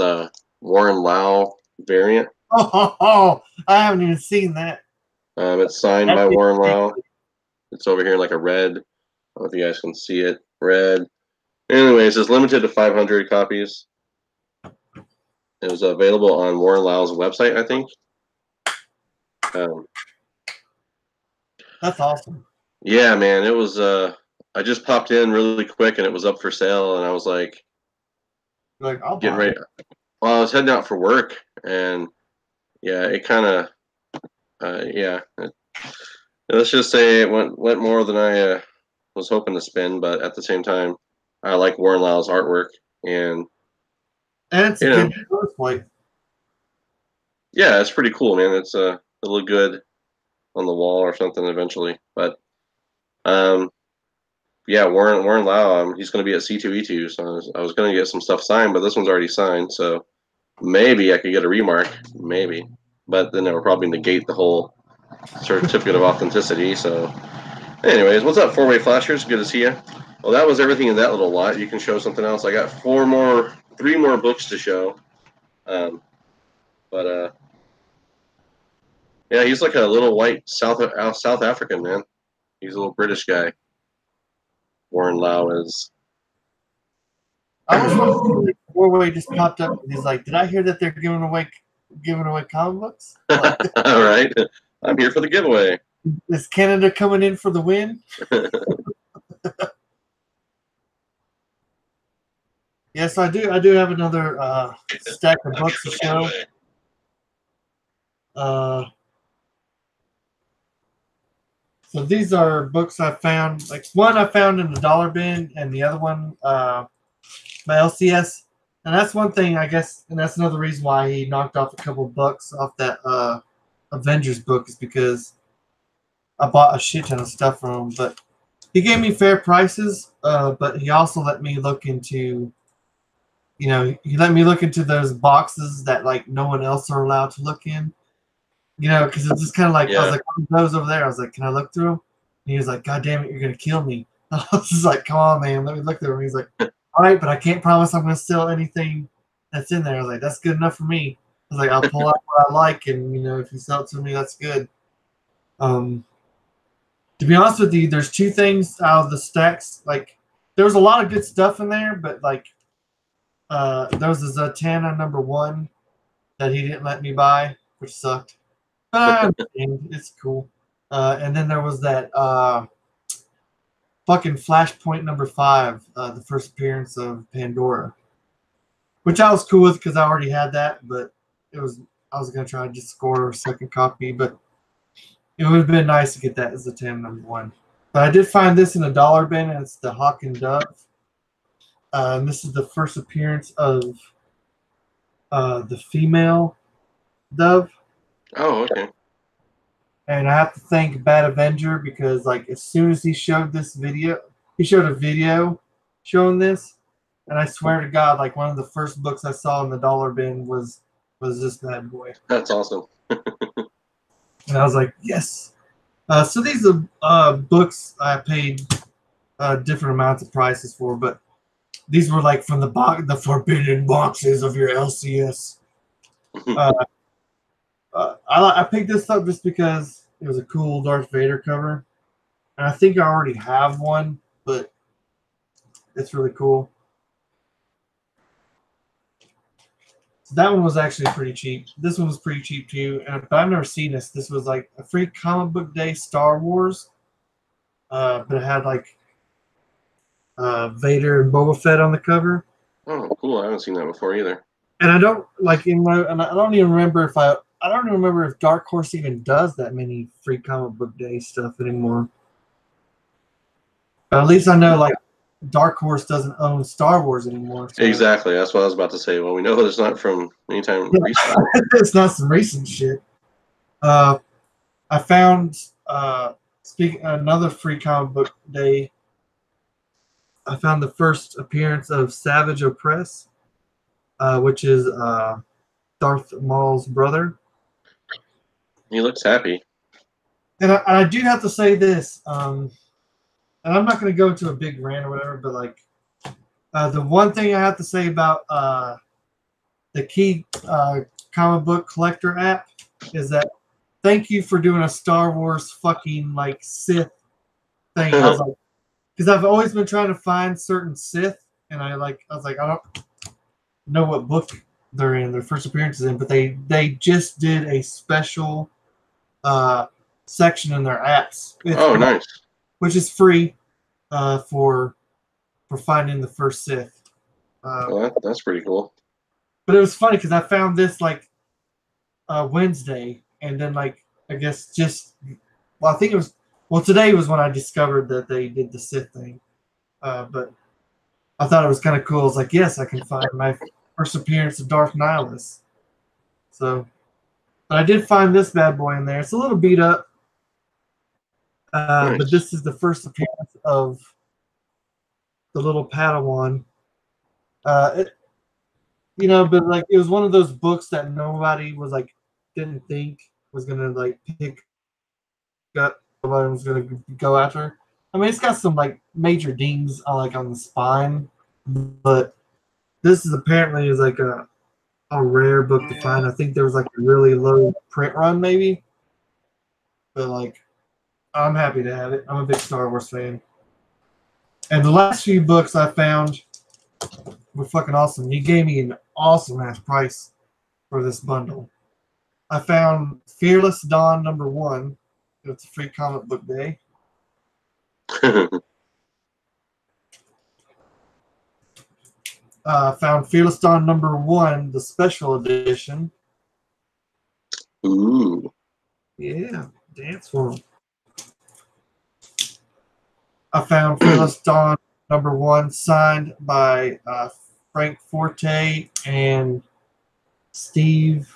Warren Lau variant. Oh, I haven't even seen that. It's signed by Warren Lau. It's over here like a red. I don't know if you guys can see it. Red. Anyways, it's limited to 500 copies. It was available on Warren Lau's website, I think. That's awesome. Yeah, man. It was. I just popped in really quick, and it was up for sale, and I was like, I'll getting ready. Well, I was heading out for work, and yeah, it kind of, let's just say it went more than I was hoping to spend, but at the same time, I like Warren Lau's artwork, and it's a good plate. Yeah, it's pretty cool, man. It's it'll look good on the wall or something eventually, but yeah, Warren Lau, he's going to be at C2E2, so I was going to get some stuff signed, but this one's already signed, so maybe I could get a remark, maybe, but then that would probably negate the whole certificate of authenticity. So, anyways, what's up, Four-Way Flashers? Good to see you. Well, that was everything in that little lot. You can show something else. I got 3 more books to show, but yeah, he's like a little white South African man. He's a little British guy. Warren Lau is. I was wondering, Four-Way just popped up, and he's like, "Did I hear that they're giving away comic books?" Like, all right, I'm here for the giveaway. Is Canada coming in for the win? Yes, I do. I do have another stack of books to show. So these are books I found. Like one I found in the dollar bin, and the other one my LCS. And that's one thing, I guess, and that's another reason why he knocked off a couple of bucks off that Avengers book is because I bought a shit ton of stuff from him. But he gave me fair prices, but he also let me look into, he let me look into those boxes that like no one else are allowed to look in. Because it's just kind of like, I was like, those over there. I was like, can I look through them? And he was like, God damn it, you're going to kill me. I was just like, come on, man, let me look through them. He's like, all right, but I can't promise I'm going to steal anything that's in there. I was like, that's good enough for me. I was like, I'll pull out what I like, and, if you sell it to me, that's good. To be honest with you, there's 2 things out of the stacks. Like, there was a lot of good stuff in there, but, like, there was a Zatanna #1 that he didn't let me buy, which sucked. But I understand. It's cool. And then there was that fucking Flashpoint number 5, the first appearance of Pandora, which I was cool with because I already had that, but I was gonna try to just score a second copy, but it would have been nice to get that as a 10 number 1. But I did find this in a dollar bin, and it's the Hawk and Dove. And this is the first appearance of the female Dove. Oh, okay. And I have to thank Bad Avenger because, like, as soon as he showed this video, he showed a video showing this, and I swear to God, like, one of the first books I saw in the dollar bin was this bad boy. That's awesome. And I was like, yes. So these are books I paid different amounts of prices for, but these were like from the forbidden boxes of your LCS. I picked this up just because it was a cool Darth Vader cover, and I think I already have one, but it's really cool. So that one was actually pretty cheap. This one was pretty cheap too, but I've never seen this. This was like a free comic book day Star Wars, but it had like Vader and Boba Fett on the cover. Oh, cool! I haven't seen that before either. And I don't and I don't even remember if I don't even remember if Dark Horse even does that many free comic book day stuff anymore. But at least I know like Dark Horse doesn't own Star Wars anymore. So. Exactly. That's what I was about to say. Well, we know it's not from any time recent. It's not some recent shit. I found another free comic book day. I found the first appearance of Savage Opress, which is Darth Maul's brother. He looks happy. And I do have to say this, and I'm not going to go into a big rant or whatever, but like the one thing I have to say about the Key comic book collector app is that thank you for doing a Star Wars fucking like Sith thing. I was like, because I've always been trying to find certain Sith, and I was like, I don't know what book they're in, their first appearances in, but they just did a special section in their apps. Nice. Which is free for finding the first Sith. That's pretty cool. But it was funny because I found this like Wednesday, and then like I guess I think it was today was when I discovered that they did the Sith thing. But I thought it was kind of cool. I was like, yes, I can find my first appearance of Darth Nihilus. So, but I did find this bad boy in there. It's a little beat up. Nice. But this is the first appearance of the little Padawan. But like it was one of those books that nobody was like didn't think was gonna like pick up. Nobody was gonna go after. I mean, it's got some like major dings like on the spine, but this is apparently is like a rare book to find. I think there was like a really low print run maybe, but like. I'm happy to have it. I'm a big Star Wars fan. And the last few books I found were fucking awesome. He gave me an awesome ass price for this bundle. I found Fearless Dawn number 1. It's a free comic book day. Found Fearless Dawn number 1, the special edition. Ooh. Yeah, dance for him. I found Fearless Dawn number 1 signed by Frank Forte and Steve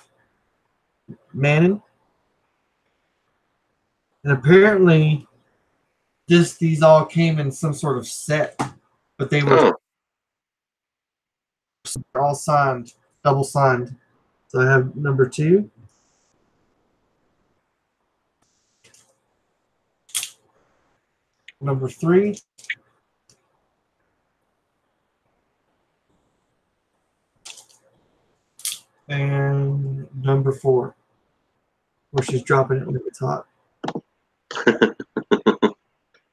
Manning. And apparently these all came in some sort of set, but they were all signed, double signed. So I have number 2. Number 3. And number 4. Where she's dropping it when it's hot.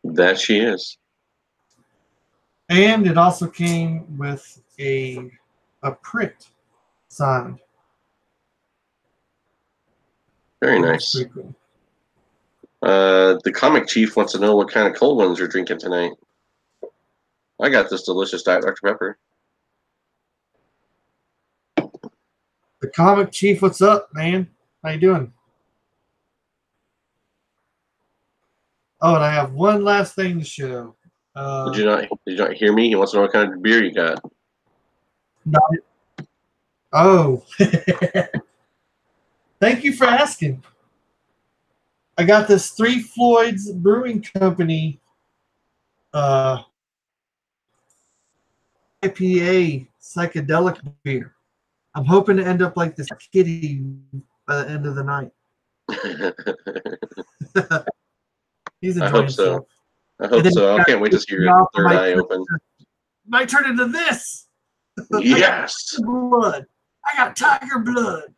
That she is. And it also came with a print signed. Very nice. Pretty cool. The comic chief wants to know what kind of cold ones you're drinking tonight. I got this delicious Diet Dr. Pepper. The comic chief, what's up, man? How you doing? Oh, and I have one last thing to show. Did you not hear me? He wants to know what kind of beer you got. No. Oh. Thank you for asking. I got this Three Floyds Brewing Company IPA psychedelic beer. I'm hoping to end up like this kitty by the end of the night. He's enjoying I hope himself. so. I hope so. I can't wait to see your third eye open. Might turn into this. Yes. I got blood. I got tiger blood.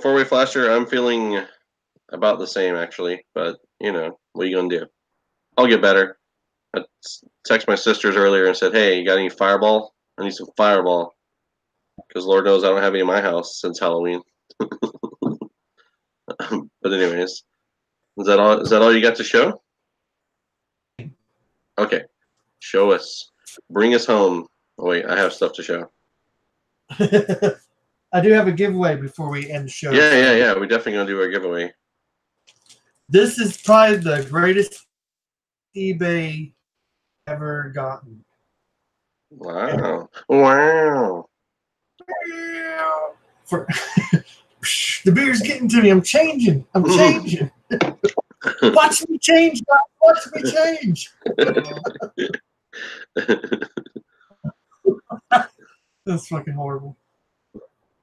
Four-way flasher, I'm feeling about the same actually, but you know, what are you gonna do? I'll get better. I texted my sisters earlier and said, "Hey, you got any Fireball? I need some Fireball." Because Lord knows I don't have any in my house since Halloween. But anyways, is that all? Is that all you got to show? Okay, show us. Bring us home. Oh wait, I have stuff to show. I do have a giveaway before we end the show. Yeah. We're definitely gonna do our giveaway. This is probably the greatest eBay ever gotten. Wow! Wow! For the beer's getting to me. I'm changing. Watch me change, guys. Watch me change. That's fucking horrible.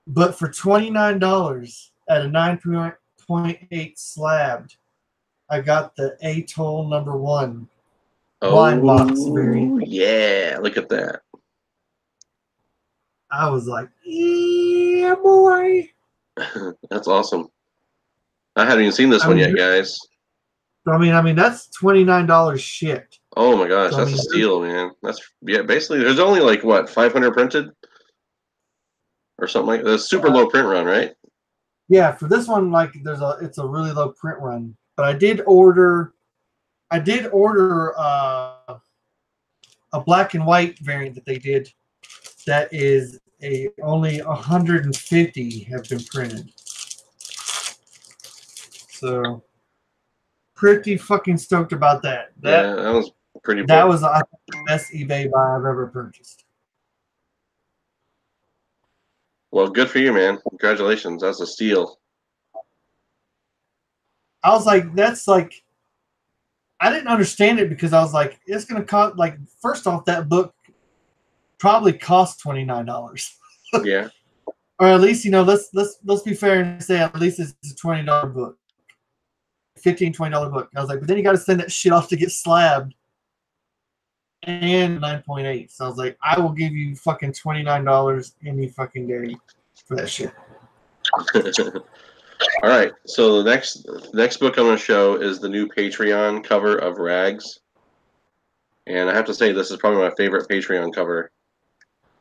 But for $29 at a 9.8 slabbed, I got the Atoll #1 blind box variant. Yeah, look at that. I was like, yeah, boy. That's awesome. I haven't even seen this one yet, guys. I mean, that's $29 shipped. Oh my gosh, that's a steal, man. That's basically there's only like what 500 printed or something like that. That's super low print run, right? Yeah, for this one, like it's a really low print run. But I did order a black and white variant that they did. That is only 150 have been printed. So pretty fucking stoked about that. Yeah, that was pretty. That was the best eBay buy I've ever purchased. Well, good for you, man. Congratulations. That's a steal. I was like, that's like, I didn't understand it because I was like, it's going to cost, like, first off, that book probably cost $29. Yeah. Or at least, you know, let's be fair and say at least it's a $20 book. $15-20 book. I was like, but then you got to send that shit off to get slabbed. And 9.8. So I was like, I will give you fucking $29 any fucking day for that shit. All right. So the next book I'm going to show is the new Patreon cover of Rags. And I have to say, this is probably my favorite Patreon cover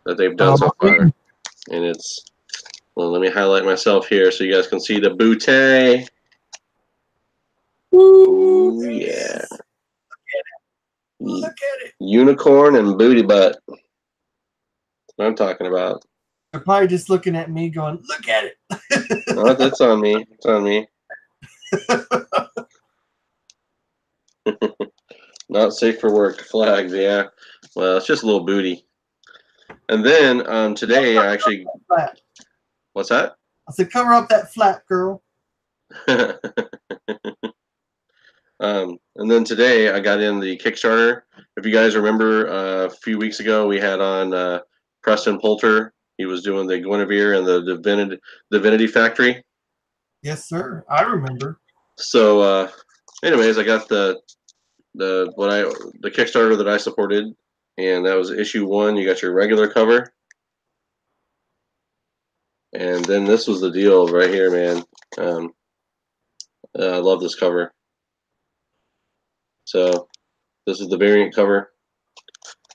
that they've done so far. And it's, well, let me highlight myself here so you guys can see the bootay. Ooh, yeah. Look at it. Unicorn and booty butt. That's what I'm talking about. They're probably just looking at me going, look at it. No, that's on me. It's on me. Not safe for work. Flags, yeah. Well, it's just a little booty. And then today I actually... Flat. What's that? I said, cover up that flat, girl. And then today I got in the Kickstarter. If you guys remember, a few weeks ago we had on Preston Poulter. He was doing the Guinevere and the Divinity Factory. Yes, sir. I remember. So, anyways, I got the Kickstarter that I supported, and that was issue 1. You got your regular cover, and then this was the deal right here, man. I love this cover. So this is the variant cover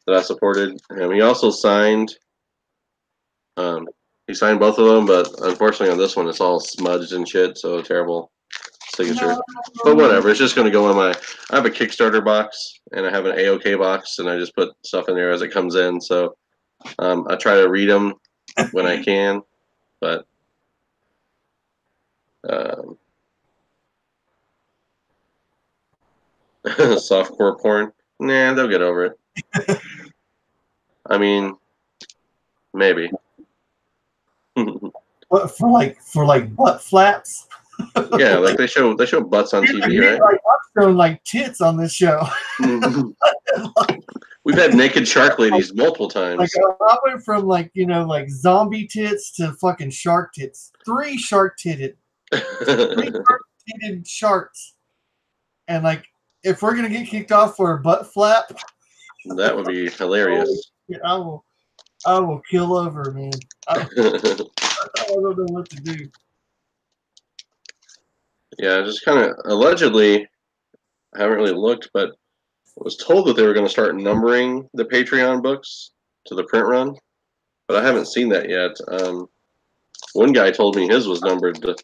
that I supported, and we also signed He signed both of them, but unfortunately on this one it's all smudged and shit, so terrible signature. No. But whatever, it's just going to go in my. I have a Kickstarter box and I have an AOK box, and I just put stuff in there as it comes in. So I try to read them when I can, but softcore porn. Nah, they'll get over it. I mean, maybe. What, for like butt flaps? Yeah, like they show butts on TV, right? Like, I've shown like tits on this show. We've had naked shark ladies multiple times. Like I went from like zombie tits to fucking shark tits. Three shark-titted sharks. And like, if we're gonna get kicked off for a butt flap, that would be hilarious. I will kill over, man. I don't know what to do. Yeah, just kind of allegedly, I haven't really looked, but I was told that they were going to start numbering the Patreon books to the print run, but I haven't seen that yet. One guy told me his was numbered, but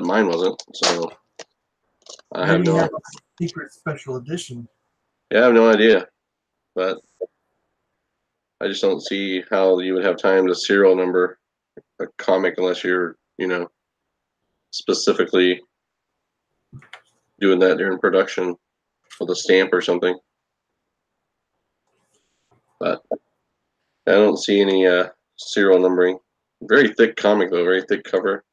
mine wasn't, so I have no secret special edition. Yeah, I have no idea, but I just don't see how you would have time to serial number a comic unless you're, specifically doing that during production with a stamp or something. But I don't see any serial numbering. Very thick comic though, very thick cover.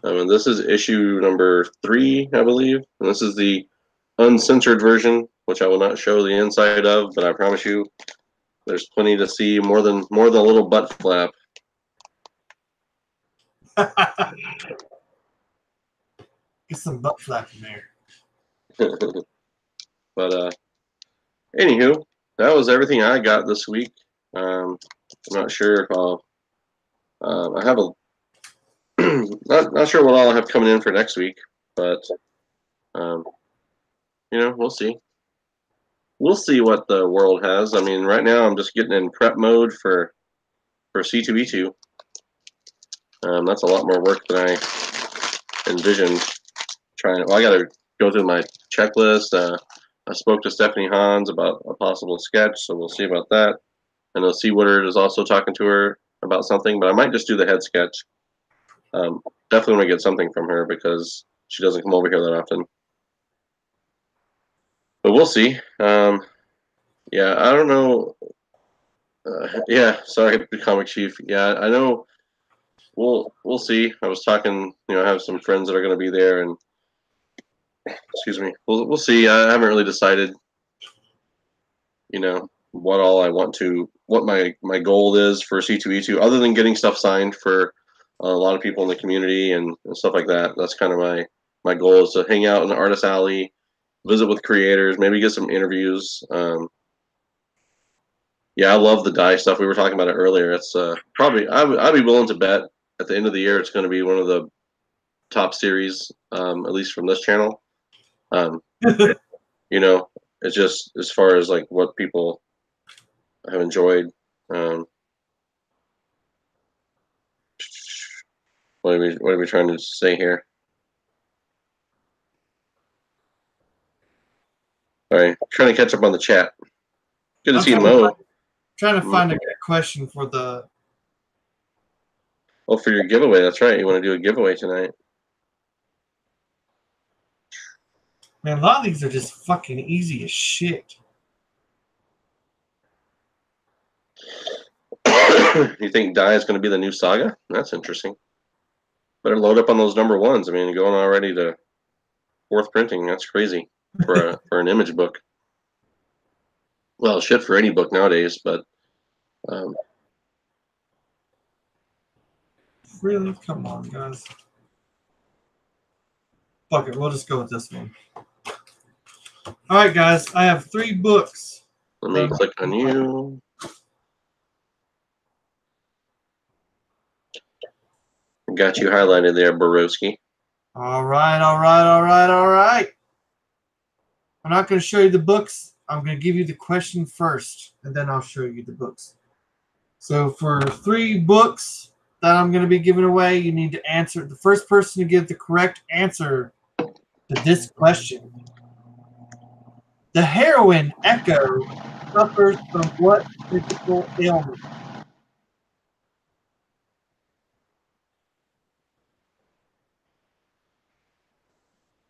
And this is issue number 3, I believe. And this is the uncensored version, which I will not show the inside of, but I promise you there's plenty to see, more than a little butt flap. Get some butt flap in there. But anywho, that was everything I got this week. I'm not sure if I'll. I have a. not sure what all I have coming in for next week, but we'll see. We'll see what the world has. I mean, right now I'm just getting in prep mode for C2E2. That's a lot more work than I envisioned. I got to go through my checklist. I spoke to Stephanie Hans about a possible sketch, so we'll see about that. I know C. Woodard is also talking to her about something, but I might just do the head sketch. Definitely want to get something from her because she doesn't come over here that often. But we'll see. Yeah, I don't know. Yeah, sorry, Comic Chief. Yeah, I know. We'll see. I was talking. I have some friends that are going to be there, and excuse me. We'll see. I haven't really decided. What all I want to. What my goal is for C2E2, other than getting stuff signed for a lot of people in the community and stuff like that. That's kind of my goal, is to hang out in the artist alley, visit with creators, maybe get some interviews. Yeah, I love the die stuff. We were talking about it earlier. It's probably I'd be willing to bet at the end of the year it's going to be one of the top series, at least from this channel. It's just as far as like what people have enjoyed. What are we trying to say here? Sorry, trying to catch up on the chat. Good to see Mo. Trying to find a good question for the. Oh, for your giveaway. That's right. You want to do a giveaway tonight. Man, a lot of these are just fucking easy as shit. You think Die is going to be the new Saga? That's interesting. Better load up on those number ones. I mean, going already to 4th printing. That's crazy for an image book. Well, shit for any book nowadays, but. Really? Come on, guys. Fuck it. We'll just go with this one. All right, guys. I have 3 books. Let me click on you. Got you highlighted there, Borowski. All right. I'm not going to show you the books. I'm going to give you the question first, and then I'll show you the books. So for 3 books that I'm going to be giving away. You need to answer. The first person to give the correct answer to this question. The heroine Echo suffers from what physical ailment?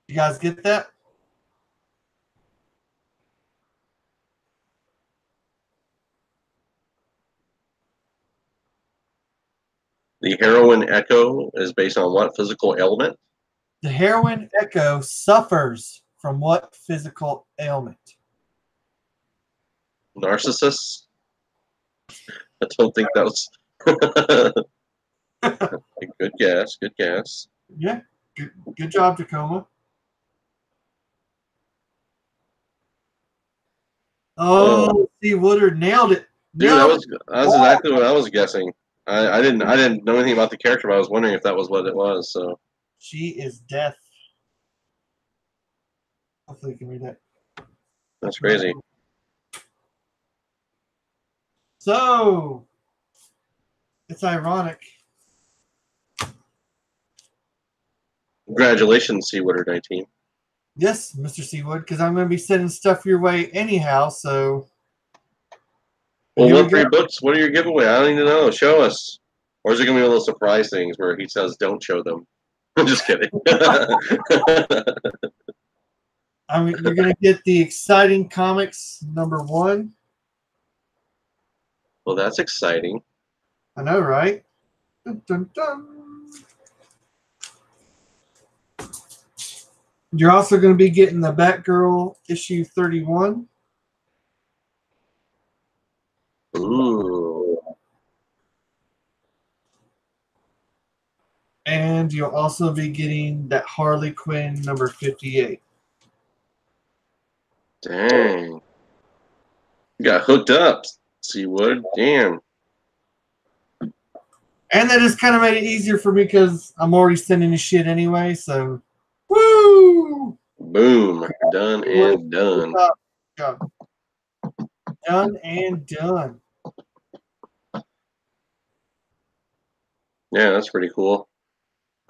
You guys get that? The heroine Echo is based on what physical ailment? The heroine Echo suffers from what physical ailment? Narcissist? I don't think that was. Good guess. Good guess. Yeah, good job, Tacoma. Oh, Steve Woodard nailed it. Dude, that was exactly what I was guessing. I didn't know anything about the character, but I was wondering if that was what it was. So she is death. Hopefully, you can read that. That's crazy. So it's ironic. Congratulations, Seawater 19. Yes, Mr. Seawood, because I'm going to be sending stuff your way anyhow. So, well, what 3 books? What are your giveaway? I don't even know. Show us. Or is it going to be one of those surprise things where he says, "Don't show them"? I'm just kidding. I mean, you're going to get the Exciting Comics #1. Well, that's exciting. I know, right? Dun, dun, dun. You're also going to be getting the Batgirl issue 31. Ooh. And you'll also be getting that Harley Quinn #58. Dang. You got hooked up, Seawood. Damn. And that just kind of made it easier for me because I'm already sending you shit anyway. So, woo! Boom. Done and done. Done and done. Yeah, that's pretty cool.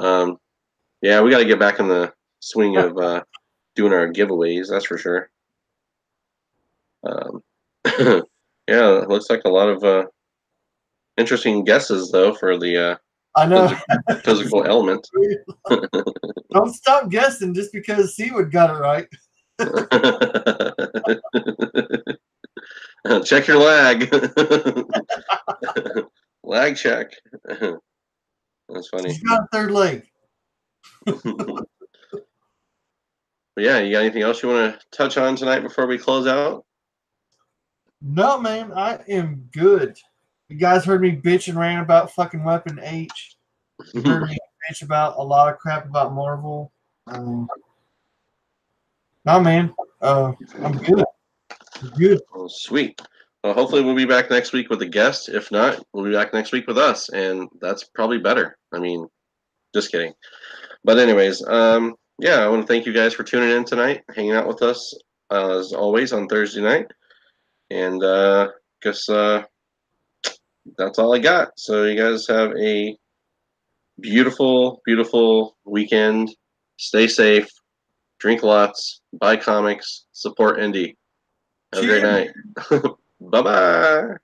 Yeah, we got to get back in the swing of doing our giveaways. That's for sure. Yeah, it looks like a lot of interesting guesses though for the I know physical element. Don't stop guessing just because Seawood got it right. Check your lag. Lag check. That's funny. He's got a third leg. But yeah, you got anything else you want to touch on tonight before we close out? No, man, I am good. You guys heard me bitch and rant about fucking Weapon H. You heard me bitch about a lot of crap about Marvel. No, man. I'm good. I'm good. Oh, sweet. Well, hopefully we'll be back next week with a guest. If not, we'll be back next week with us, and that's probably better. I mean, just kidding. But anyways, yeah, I want to thank you guys for tuning in tonight, hanging out with us as always on Thursday night, and guess that's all I got. So you guys have a beautiful, beautiful weekend. Stay safe. Drink lots. Buy comics. Support indie. Have a great night. Bye-bye.